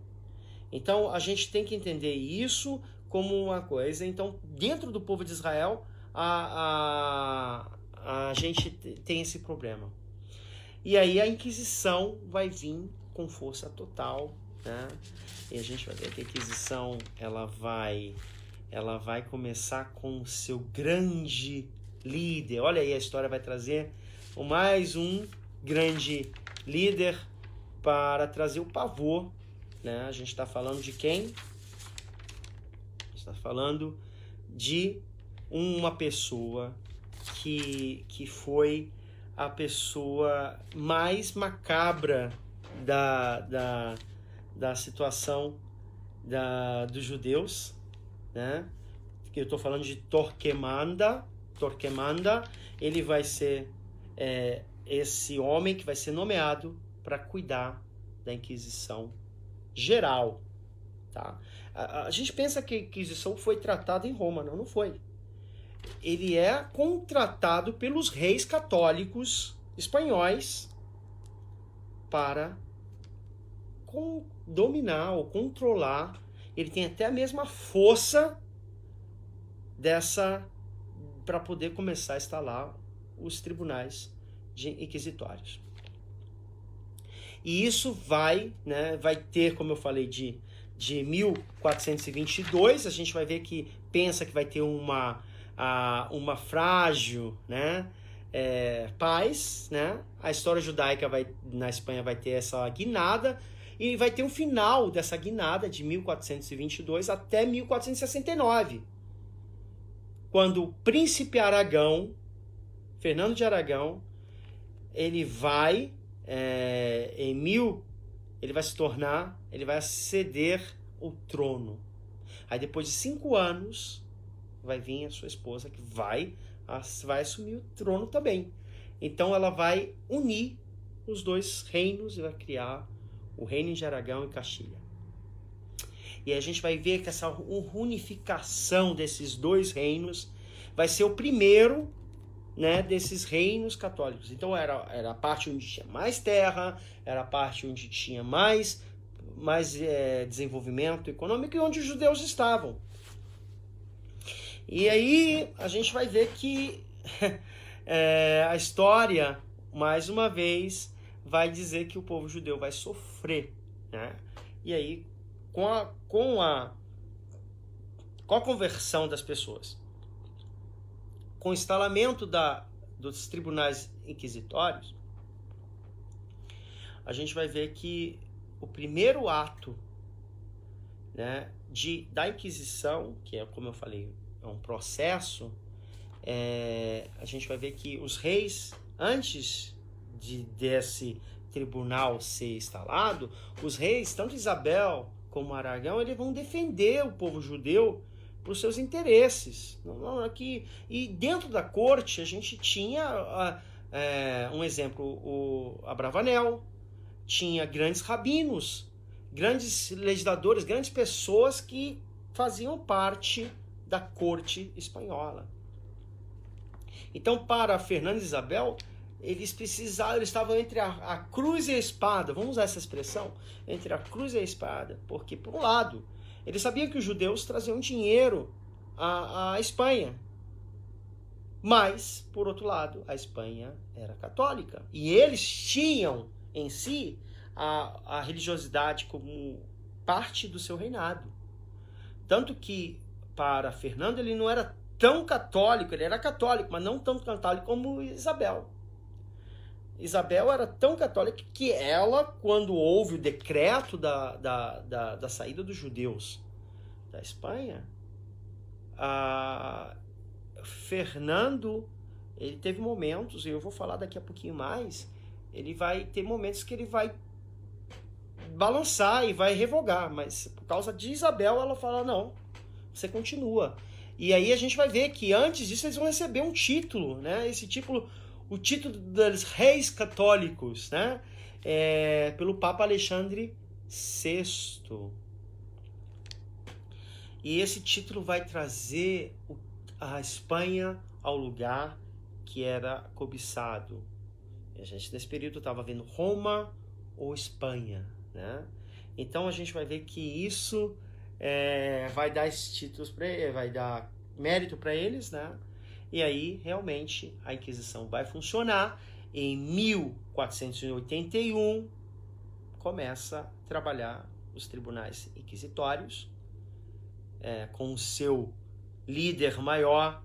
Então a gente tem que entender isso como uma coisa. Então, dentro do povo de Israel, a gente tem esse problema. E aí a Inquisição vai vir com força total, né? E a gente vai ver que a Inquisição ela vai ela vai começar com o seu grande líder. Olha aí, a história vai trazer mais um grande líder para trazer o pavor, né? A gente está falando de quem? A gente está falando de uma pessoa que foi a pessoa mais macabra da situação dos judeus, né? Que eu estou falando de Torquemada. Ele vai ser esse homem que vai ser nomeado para cuidar da Inquisição geral, tá? A gente pensa que a Inquisição foi tratada em Roma, não foi. Ele é contratado pelos reis católicos espanhóis para dominar ou controlar. Ele tem até a mesma força para poder começar a instalar os tribunais inquisitórios. E isso vai ter, como eu falei, de 1422, a gente vai ver que pensa que vai ter uma frágil, né, paz, né? A história judaica na Espanha vai ter essa guinada, e vai ter um final dessa guinada de 1422 até 1469, quando o príncipe Aragão, Fernando de Aragão, ele vai ele vai ceder o trono. Aí depois de 5 anos vai vir a sua esposa, que vai assumir o trono também. Então ela vai unir os dois reinos e vai criar o reino de Aragão e Castilha. E a gente vai ver que essa unificação desses dois reinos vai ser o primeiro, né, desses reinos católicos. Então era a parte onde tinha mais terra, era a parte onde tinha mais desenvolvimento econômico e onde os judeus estavam. E aí a gente vai ver que a história, mais uma vez, vai dizer que o povo judeu vai sofrer, né? E aí, com a conversão das pessoas, com o instalamento dos tribunais inquisitórios, a gente vai ver que o primeiro ato, né, da Inquisição, que é, como eu falei, é um processo, a gente vai ver que os reis, antes desse tribunal ser instalado, os reis, tanto Isabel como Aragão, eles vão defender o povo judeu para os seus interesses. Aqui, e dentro da corte a gente tinha um exemplo, o Abravanel, tinha grandes rabinos, grandes legisladores, grandes pessoas que faziam parte da corte espanhola. Então, para Fernando e Isabel, eles estavam entre a cruz e a espada, vamos usar essa expressão, entre a cruz e a espada, porque, por um lado, eles sabiam que os judeus traziam dinheiro à Espanha, mas, por outro lado, a Espanha era católica, e eles tinham em si a religiosidade como parte do seu reinado. Tanto que, para Fernando, ele não era tão católico, ele era católico, mas não tão católico como Isabel. Isabel era tão católica que ela, quando houve o decreto da saída dos judeus da Espanha, Fernando, ele teve momentos, e eu vou falar daqui a pouquinho mais, ele vai ter momentos que ele vai balançar e vai revogar, mas por causa de Isabel, ela fala, não, você continua. E aí a gente vai ver que antes disso eles vão receber um título, né? Esse título, o título dos reis católicos, né? Pelo Papa Alexandre VI. E esse título vai trazer a Espanha ao lugar que era cobiçado. E a gente nesse período estava vendo Roma ou Espanha, né? Então a gente vai ver que isso vai dar esses títulos para ele, vai dar mérito para eles, né? E aí realmente a Inquisição vai funcionar. Em 1481 começa a trabalhar os tribunais inquisitórios com o seu líder maior,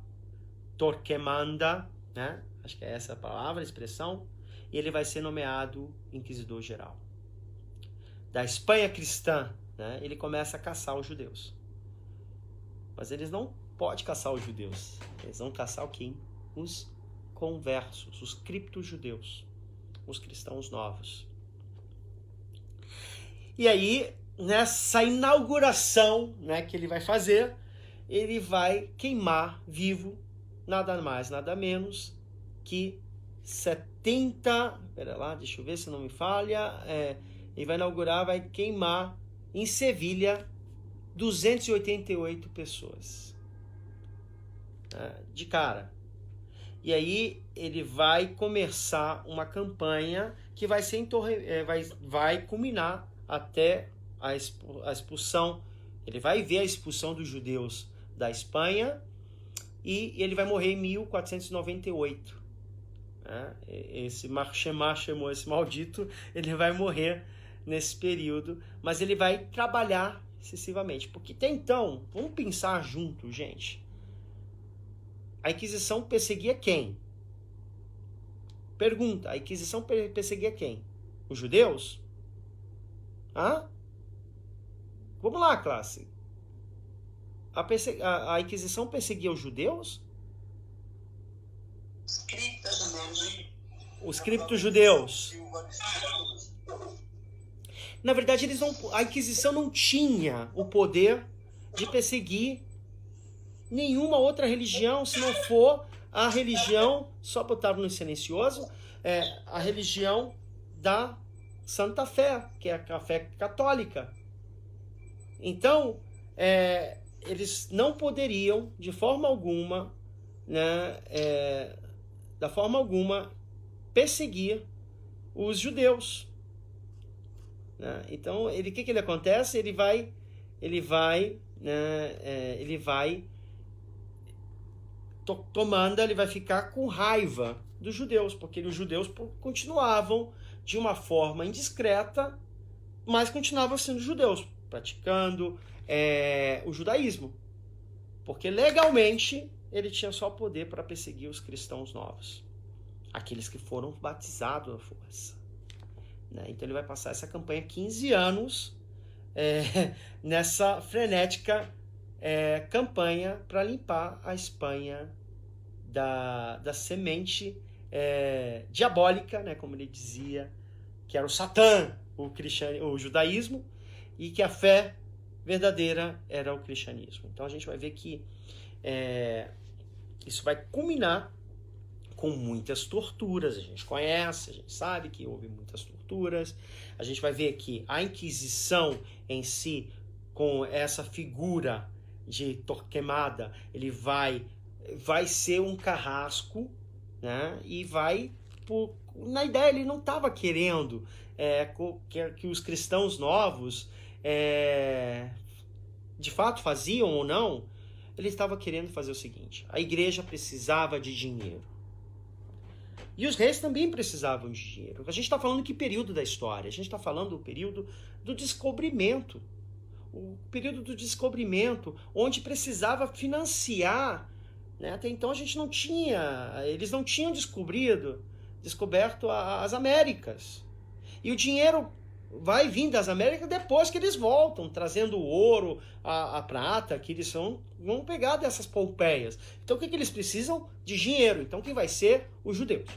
Torquemada, né? Acho que é essa a palavra, a expressão, e ele vai ser nomeado inquisidor geral. Da Espanha cristã, né? Ele começa a caçar os judeus. Mas eles não podem caçar os judeus. Eles vão caçar o quem? Os conversos, os cripto-judeus, os cristãos novos. E aí, nessa inauguração, né, que ele vai fazer, ele vai queimar vivo nada mais, nada menos que 70... Pera lá, deixa eu ver se não me falha. Ele vai inaugurar, vai queimar em Sevilha 288 pessoas. De cara. E aí ele vai começar uma campanha que vai ser vai culminar até a expulsão. Ele vai ver a expulsão dos judeus da Espanha e ele vai morrer em 1498. Esse Marchemar chamou esse maldito, ele vai morrer nesse período, mas ele vai trabalhar excessivamente. Porque até então, vamos pensar junto, gente. A Inquisição perseguia quem? Pergunta, a Inquisição perseguia quem? Os judeus? Vamos lá, classe. A Inquisição perseguia os judeus? Os cripto-judeus. Na verdade, a Inquisição não tinha o poder de perseguir nenhuma outra religião, se não for a religião, só botar no silencioso, a religião da Santa Fé, que é a fé católica. Então, eles não poderiam, de forma alguma, né, da forma alguma, perseguir os judeus. Né? Então, o que ele acontece? Ele vai ele vai ficar com raiva dos judeus, porque os judeus continuavam de uma forma indiscreta, mas continuavam sendo judeus, praticando o judaísmo, porque legalmente ele tinha só poder para perseguir os cristãos novos, aqueles que foram batizados à força. Né? Então ele vai passar essa campanha 15 anos nessa frenética campanha para limpar a Espanha da semente diabólica, né, como ele dizia, que era o Satã, o judaísmo, e que a fé verdadeira era o cristianismo. Então a gente vai ver que isso vai culminar com muitas torturas. A gente conhece, a gente sabe que houve muitas torturas. A gente vai ver que a Inquisição em si, com essa figura de Torquemada, ele vai ser um carrasco, né? E na ideia ele não estava querendo que os cristãos novos de fato faziam ou não. Ele estava querendo fazer o seguinte: a igreja precisava de dinheiro. E os reis também precisavam de dinheiro. A gente está falando que período da história? A gente está falando do período do descobrimento. O período do descobrimento, onde precisava financiar. Né? Até então eles não tinham descoberto as Américas. E o dinheiro vai vir das Américas depois que eles voltam, trazendo o ouro, a prata, que eles vão pegar dessas Pompeias. Então o que eles precisam? De dinheiro. Então quem vai ser? Os judeus.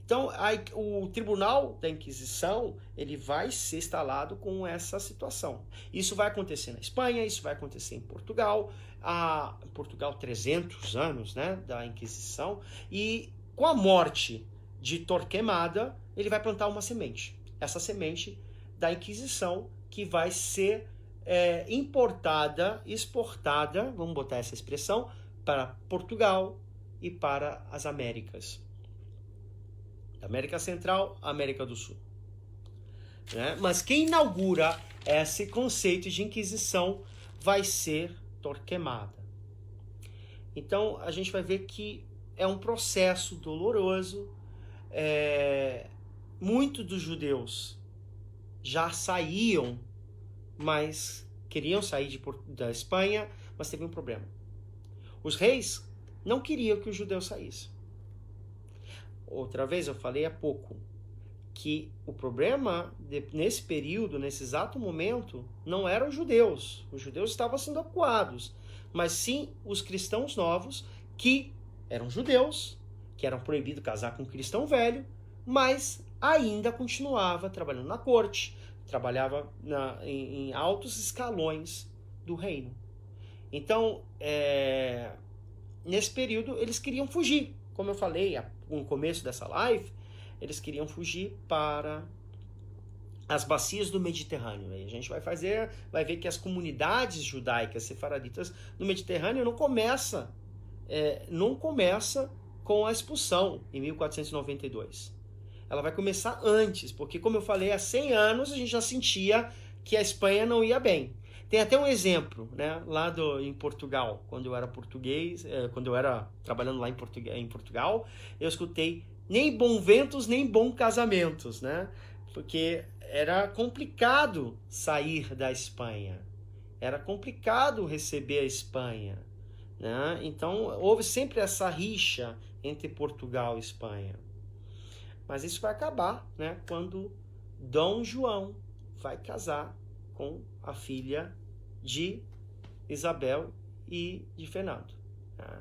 Então o Tribunal da Inquisição ele vai ser instalado com essa situação. Isso vai acontecer na Espanha, isso vai acontecer em Portugal. Portugal, 300 anos, né, da Inquisição. E com a morte de Torquemada, ele vai plantar uma semente. Essa semente da Inquisição que vai ser importada, exportada, vamos botar essa expressão, para Portugal e para as Américas. América Central, América do Sul. Né? Mas quem inaugura esse conceito de Inquisição vai ser Torquemada. Então a gente vai ver que é um processo doloroso. Muitos dos judeus já saíam, mas queriam sair da Espanha, mas teve um problema. Os reis não queriam que os judeus saíssem. Outra vez, eu falei há pouco, que o problema nesse período, nesse exato momento, não eram os judeus. Os judeus estavam sendo acuados, mas sim os cristãos novos, que eram judeus, que eram proibidos casar com um cristão velho, mas ainda continuava trabalhando na corte, trabalhava em altos escalões do reino. Então, nesse período, eles queriam fugir. Como eu falei no começo dessa live, eles queriam fugir para as bacias do Mediterrâneo. Aí a gente vai ver que as comunidades judaicas sefaraditas no Mediterrâneo não começa com a expulsão em 1492. Ela vai começar antes, porque, como eu falei, há 100 anos a gente já sentia que a Espanha não ia bem. Tem até um exemplo, né, lá em Portugal, quando eu era português, quando eu era trabalhando lá em Portugal, eu escutei nem bom ventos, nem bom casamentos, né? Porque era complicado sair da Espanha, era complicado receber a Espanha, né? Então houve sempre essa rixa entre Portugal e Espanha. Mas isso vai acabar, né, quando Dom João vai casar com a filha de Isabel e de Fernando. Né?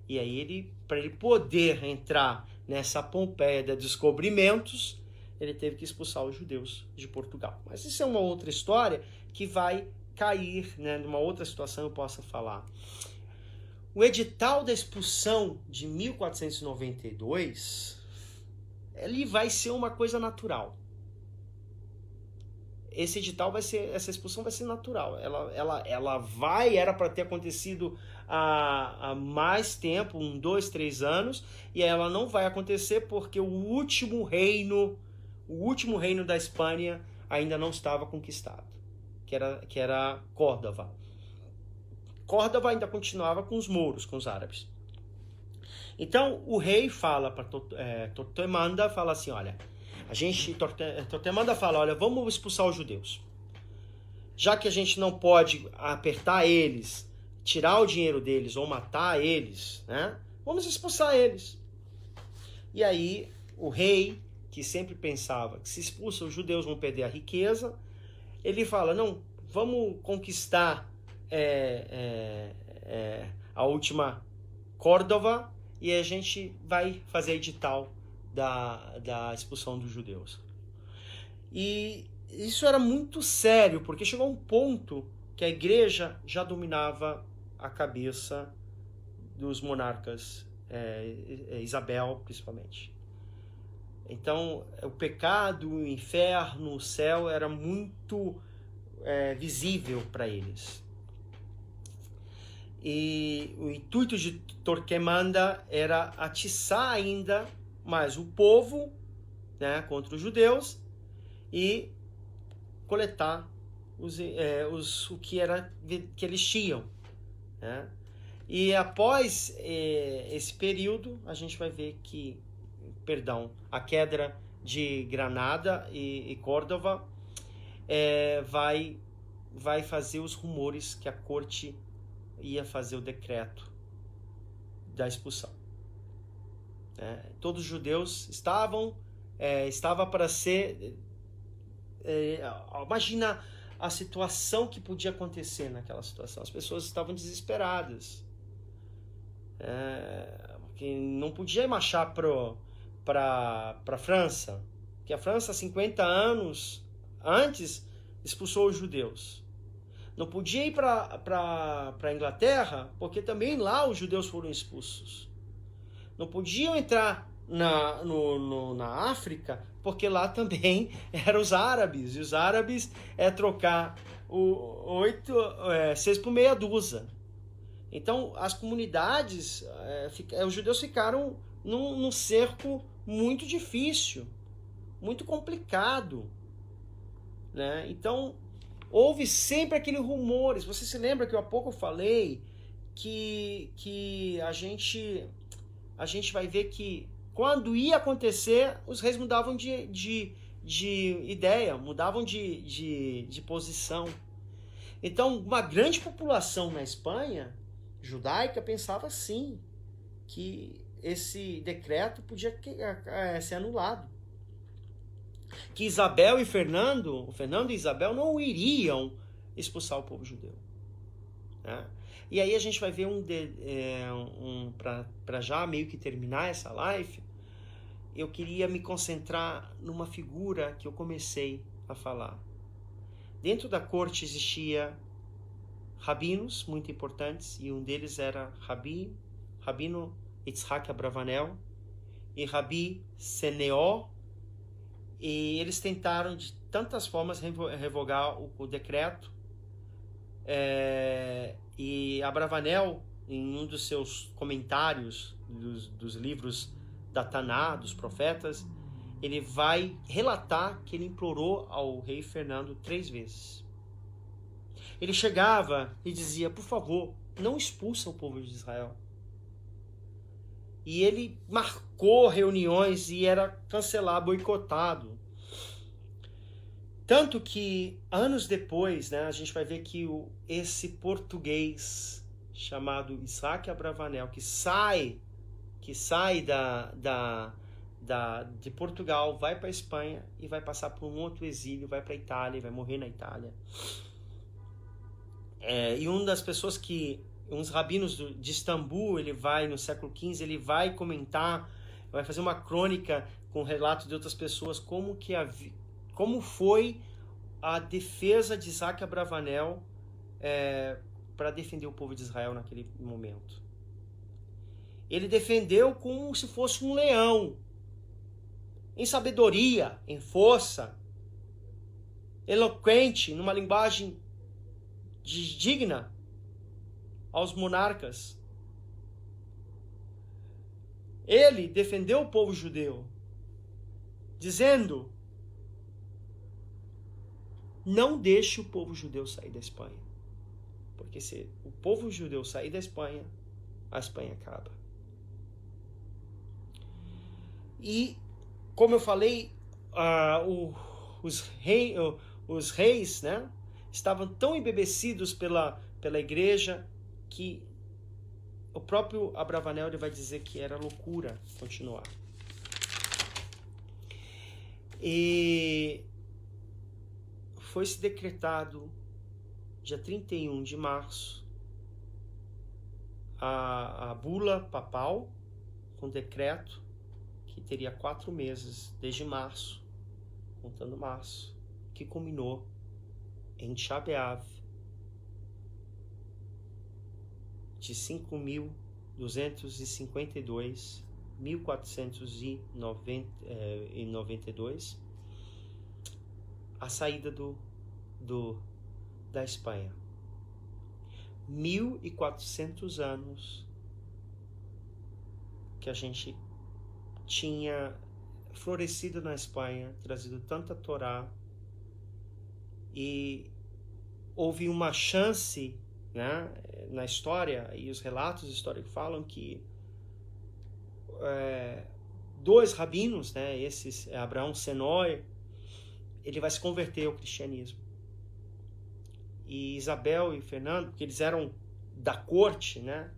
E aí para ele poder entrar nessa Pompeia de descobrimentos, ele teve que expulsar os judeus de Portugal. Mas isso é uma outra história que vai cair, né, numa outra situação eu possa falar. O edital da expulsão de 1492, ele vai ser uma coisa natural. Esse edital essa expulsão vai ser natural. Era para ter acontecido há mais tempo, 2, 3 anos, e ela não vai acontecer porque o último reino da Espanha ainda não estava conquistado, que era Córdoba. Córdoba ainda continuava com os mouros, com os árabes. Então o rei fala para Torquemada, fala assim, olha, Torquemada fala, olha, vamos expulsar os judeus. Já que a gente não pode apertar eles, tirar o dinheiro deles ou matar eles, né? Vamos expulsar eles. E aí o rei, que sempre pensava que se expulsa os judeus vão perder a riqueza, ele fala, não, vamos conquistar a última Córdoba e a gente vai fazer edital da expulsão dos judeus. E isso era muito sério, porque chegou um ponto que a igreja já dominava a cabeça dos monarcas, Isabel principalmente. Então o pecado, o inferno, o céu era muito visível para eles. E o intuito de Torquemada era atiçar ainda mais o povo, né, contra os judeus e coletar o que eles tinham, né? E após esse período, a gente vai ver que, a queda de Granada e Córdoba vai fazer os rumores que a corte ia fazer o decreto da expulsão. Todos os judeus estava para ser... imagina a situação que podia acontecer naquela situação. As pessoas estavam desesperadas. Porque não podia marchar para a França, porque a França, 50 anos antes, expulsou os judeus. Não podia ir para a Inglaterra, porque também lá os judeus foram expulsos. Não podiam entrar na África, porque lá também eram os árabes. E os árabes trocar 6 por meia dúzia. Então, as comunidades, os judeus ficaram num cerco muito difícil, muito complicado, né? Então, houve sempre aqueles rumores. Você se lembra que há pouco eu falei que a gente vai ver que quando ia acontecer, os reis mudavam de ideia, mudavam de posição. Então, uma grande população na Espanha judaica pensava sim que esse decreto podia ser anulado. Que Isabel e Fernando, o Fernando e Isabel não iriam expulsar o povo judeu. Né? E aí a gente vai ver para já meio que terminar essa live, eu queria me concentrar numa figura que eu comecei a falar. Dentro da corte existia rabinos muito importantes, e um deles era Rabino Yitzhak Abravanel e Rabi Seneó, e eles tentaram de tantas formas revogar o decreto, e Abravanel, em um dos seus comentários dos livros da Taná, dos profetas, ele vai relatar que ele implorou ao rei Fernando 3 vezes. Ele chegava e dizia, por favor, não expulsa o povo de Israel. E ele marcou reuniões e era cancelado, boicotado. Tanto que, anos depois, né, a gente vai ver que esse português chamado Isaac Abravanel, que sai de Portugal, vai para a Espanha e vai passar por um outro exílio, vai para a Itália, vai morrer na Itália. E uma das pessoas uns rabinos de Istambul, ele vai, no século XV, ele vai comentar, vai fazer uma crônica com relatos de outras pessoas, como foi a defesa de Isaac Abravanel para defender o povo de Israel naquele momento. Ele defendeu como se fosse um leão, em sabedoria, em força, eloquente, numa linguagem digna aos monarcas. Ele defendeu o povo judeu, dizendo: não deixe o povo judeu sair da Espanha, porque se o povo judeu sair da Espanha, a Espanha acaba. E, como eu falei, os reis, né, estavam tão embebecidos pela igreja que o próprio Abravanel ele vai dizer que era loucura continuar. E foi-se decretado, dia 31 de março, a bula papal, com decreto, que teria 4 meses, desde março, contando março, que culminou em Tisha B'Av, de 5.252, 1492, a saída da Espanha. 1.400 anos que a gente tinha florescido na Espanha, trazido tanta Torá, e houve uma chance, né, na história, e os relatos históricos falam que 2 rabinos, né, esses Abraão Senoi, ele vai se converter ao cristianismo. E Isabel e Fernando, porque eles eram da corte, né,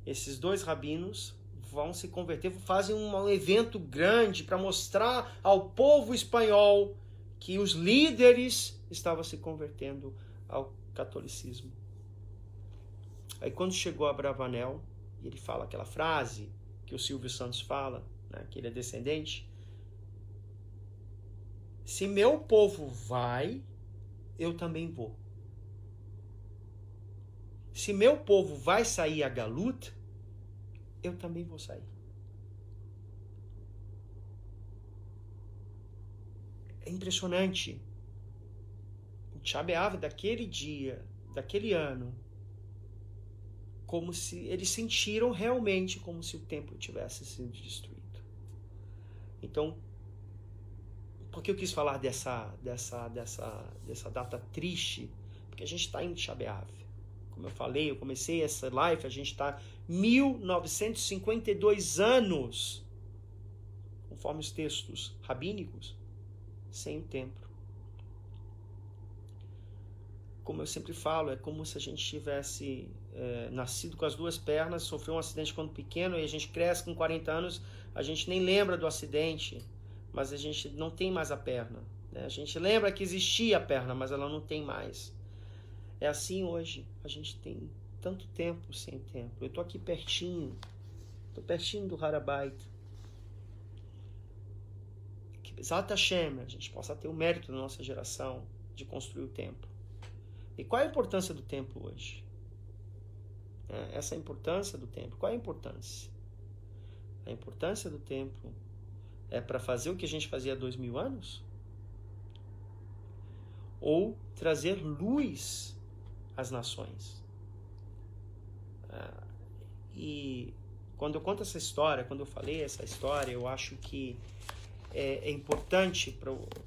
esses 2 rabinos vão se converter, fazem um evento grande para mostrar ao povo espanhol que os líderes estavam se convertendo ao catolicismo. Aí quando chegou Abravanel, ele fala aquela frase que o Silvio Santos fala, né, que ele é descendente: se meu povo vai, eu também vou. Se meu povo vai sair a galuta, eu também vou sair. É impressionante. O Tisha B'Av daquele dia, daquele ano, como se eles sentiram realmente como se o templo tivesse sido destruído. Então, por que eu quis falar dessa data triste? Porque a gente está em Tisha B'Av. Como eu falei, eu comecei essa live, a gente está 1952 anos, conforme os textos rabínicos, sem o templo. Como eu sempre falo, é como se a gente tivesse nascido com as duas pernas, sofreu um acidente quando pequeno, e a gente cresce com 40 anos, a gente nem lembra do acidente, mas a gente não tem mais a perna, né? A gente lembra que existia a perna, mas ela não tem mais. É assim hoje, a gente tem tanto tempo sem tempo. Eu estou aqui pertinho, do Harabait. Que Bezat Hashem, a gente possa ter o mérito da nossa geração de construir o templo. E qual é a importância do templo hoje? Essa é a importância do templo. Qual é a importância? A importância do templo é para fazer o que a gente fazia há 2000 anos? Ou trazer luz às nações? E quando eu conto essa história, quando eu falei essa história, eu acho que é importante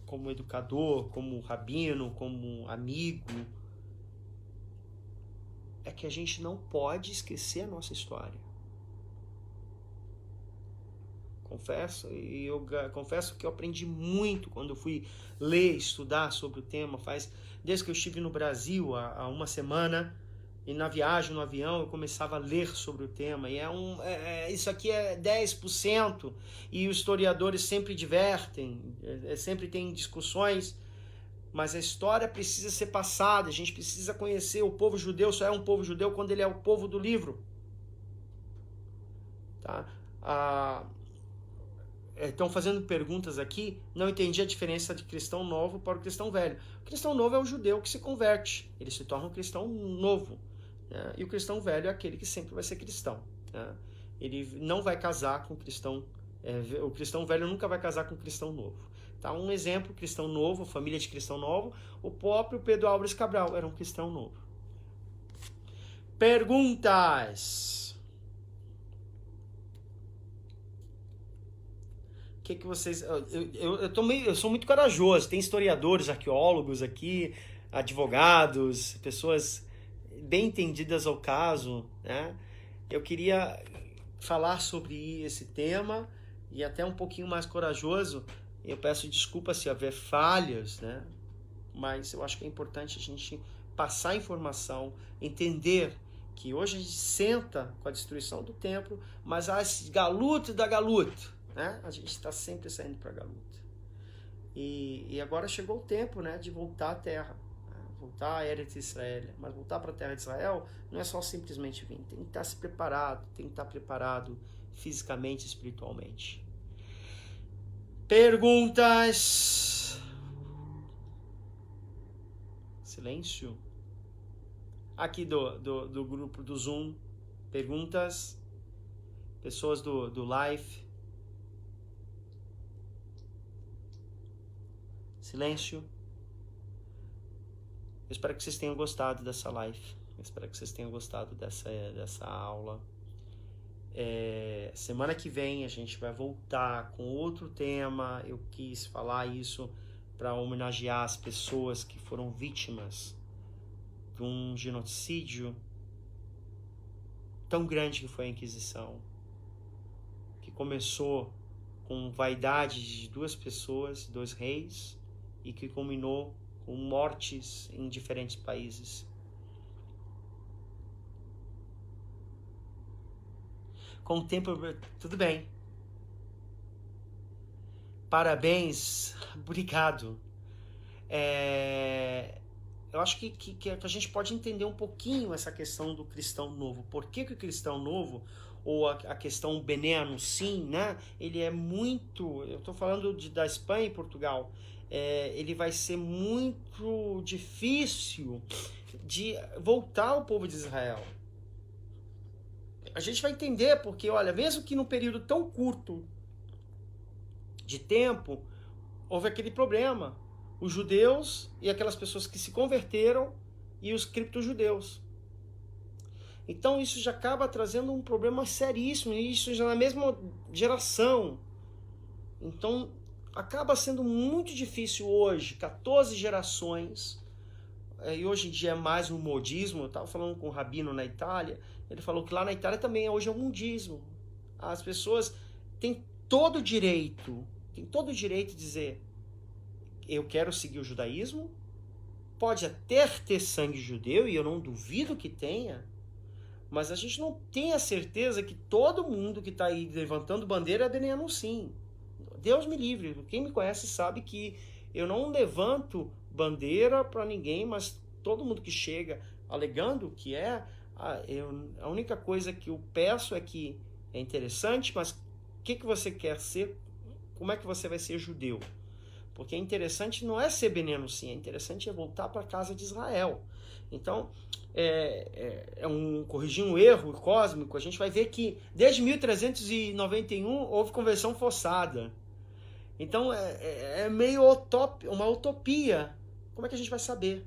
como educador, como rabino, como amigo, é que a gente não pode esquecer a nossa história. Confesso que eu aprendi muito quando eu fui ler, estudar sobre o tema. Desde que eu estive no Brasil há uma semana, e na viagem, no avião, eu começava a ler sobre o tema. E isso aqui é 10%, e os historiadores sempre divertem, sempre tem discussões, mas a história precisa ser passada, a gente precisa conhecer. O povo judeu só é um povo judeu quando ele é o povo do livro. Tá? Estão fazendo perguntas aqui, não entendi a diferença de cristão novo para o cristão velho. O cristão novo é o judeu que se converte, ele se torna um cristão novo, né? E o cristão velho é aquele que sempre vai ser cristão, né? Ele não vai casar com o cristão velho nunca vai casar com o cristão novo. Tá? Um exemplo, cristão novo, família de cristão novo, o próprio Pedro Álvares Cabral era um cristão novo. Perguntas. Que vocês... Eu sou muito corajoso. Tem historiadores, arqueólogos aqui, advogados, pessoas bem entendidas ao caso, né? Eu queria falar sobre esse tema e até um pouquinho mais corajoso. Eu peço desculpa se houver falhas, né? Mas eu acho que é importante a gente passar informação, entender que hoje a gente senta com a destruição do templo, mas há esse galuto da galuta, né? A gente está sempre saindo para a galuta. E agora chegou o tempo, né, de voltar à terra, né? Voltar a Eretz Israel. Mas voltar para a terra de Israel não é só simplesmente vir, tem que estar se preparado, tem que estar preparado fisicamente e espiritualmente. Perguntas. Silêncio. Aqui do grupo do Zoom. Perguntas. Pessoas do live. Silêncio. Eu espero que vocês tenham gostado dessa live. Eu espero que vocês tenham gostado dessa aula. Semana que vem a gente vai voltar com outro tema. Eu quis falar isso para homenagear as pessoas que foram vítimas de um genocídio tão grande que foi a Inquisição, que começou com vaidade de duas pessoas, dois reis, e que culminou com mortes em diferentes países. Com o tempo, tudo bem. Parabéns, obrigado. Eu acho que a gente pode entender um pouquinho essa questão do cristão novo. Por que o cristão novo, ou a questão Bené sim, né? Ele é muito... Eu estou falando da Espanha e Portugal. Ele vai ser muito difícil de voltar ao povo de Israel. A gente vai entender porque, olha, mesmo que num período tão curto de tempo, houve aquele problema. Os judeus e aquelas pessoas que se converteram e os criptojudeus. Então isso já acaba trazendo um problema seríssimo, e isso já na mesma geração. Então acaba sendo muito difícil hoje, 14 gerações, e hoje em dia é mais um modismo. Eu estava falando com um rabino na Itália, ele falou que lá na Itália também hoje é um modismo. As pessoas têm todo o direito de dizer: eu quero seguir o judaísmo, pode até ter sangue judeu, e eu não duvido que tenha, Mas a gente não tem a certeza que todo mundo que está aí levantando bandeira é Benenu sim. Deus me livre. Quem me conhece sabe que eu não levanto bandeira para ninguém, mas todo mundo que chega alegando que a única coisa que eu peço é que é interessante, mas o que você quer ser? Como é que você vai ser judeu? Porque é interessante não é ser Benenu sim, é interessante voltar para a casa de Israel. Então, corrigir um erro cósmico, a gente vai ver que desde 1391 houve conversão forçada. Então, meio uma utopia. Como é que a gente vai saber?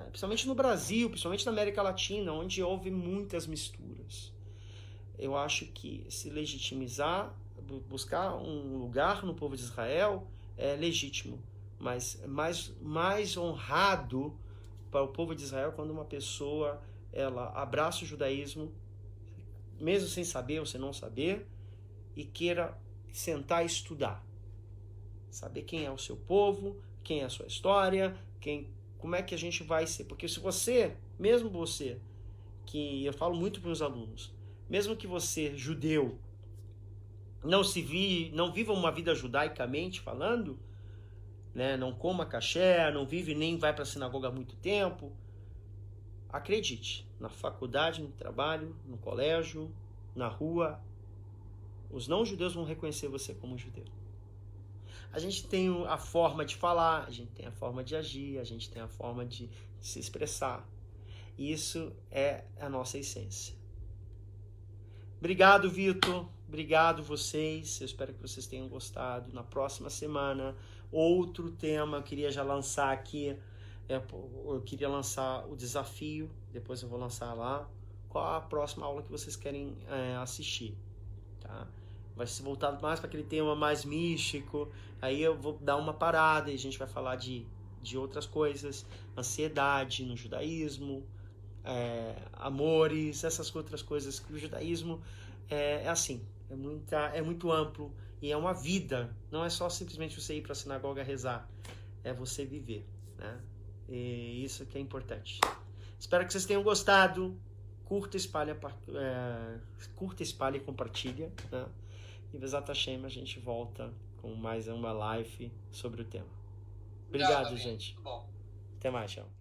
Principalmente no Brasil, principalmente na América Latina, onde houve muitas misturas. Eu acho que se legitimizar, buscar um lugar no povo de Israel é legítimo, mas mais honrado para o povo de Israel quando uma pessoa ela abraça o judaísmo, mesmo sem saber ou sem não saber, e queira sentar e estudar. Saber quem é o seu povo, quem é a sua história, como é que a gente vai ser. Porque se você, mesmo você, que eu falo muito para os alunos, mesmo que você, judeu, não viva uma vida judaicamente falando, né, não coma caché, não vive nem vai para a sinagoga há muito tempo, acredite, na faculdade, no trabalho, no colégio, na rua, os não-judeus vão reconhecer você como judeu. A gente tem a forma de falar, a gente tem a forma de agir, a gente tem a forma de se expressar. Isso é a nossa essência. Obrigado, Vitor. Obrigado vocês. Eu espero que vocês tenham gostado. Na próxima semana, outro tema. Eu queria já lançar aqui. Eu queria lançar o desafio. Depois eu vou lançar lá. Qual a próxima aula que vocês querem assistir? Tá? Vai se voltar mais para aquele tema mais místico. Aí eu vou dar uma parada e a gente vai falar de outras coisas. Ansiedade no judaísmo. Amores, essas outras coisas que o judaísmo assim, é muito amplo e é uma vida, não é só simplesmente você ir para a sinagoga rezar, é você viver, né? E isso que é importante. Espero que vocês tenham gostado. Curta, espalha e compartilha, né? E Bezat Hashem, a gente volta com mais uma live sobre o tema. Obrigado, gente. Até mais, tchau.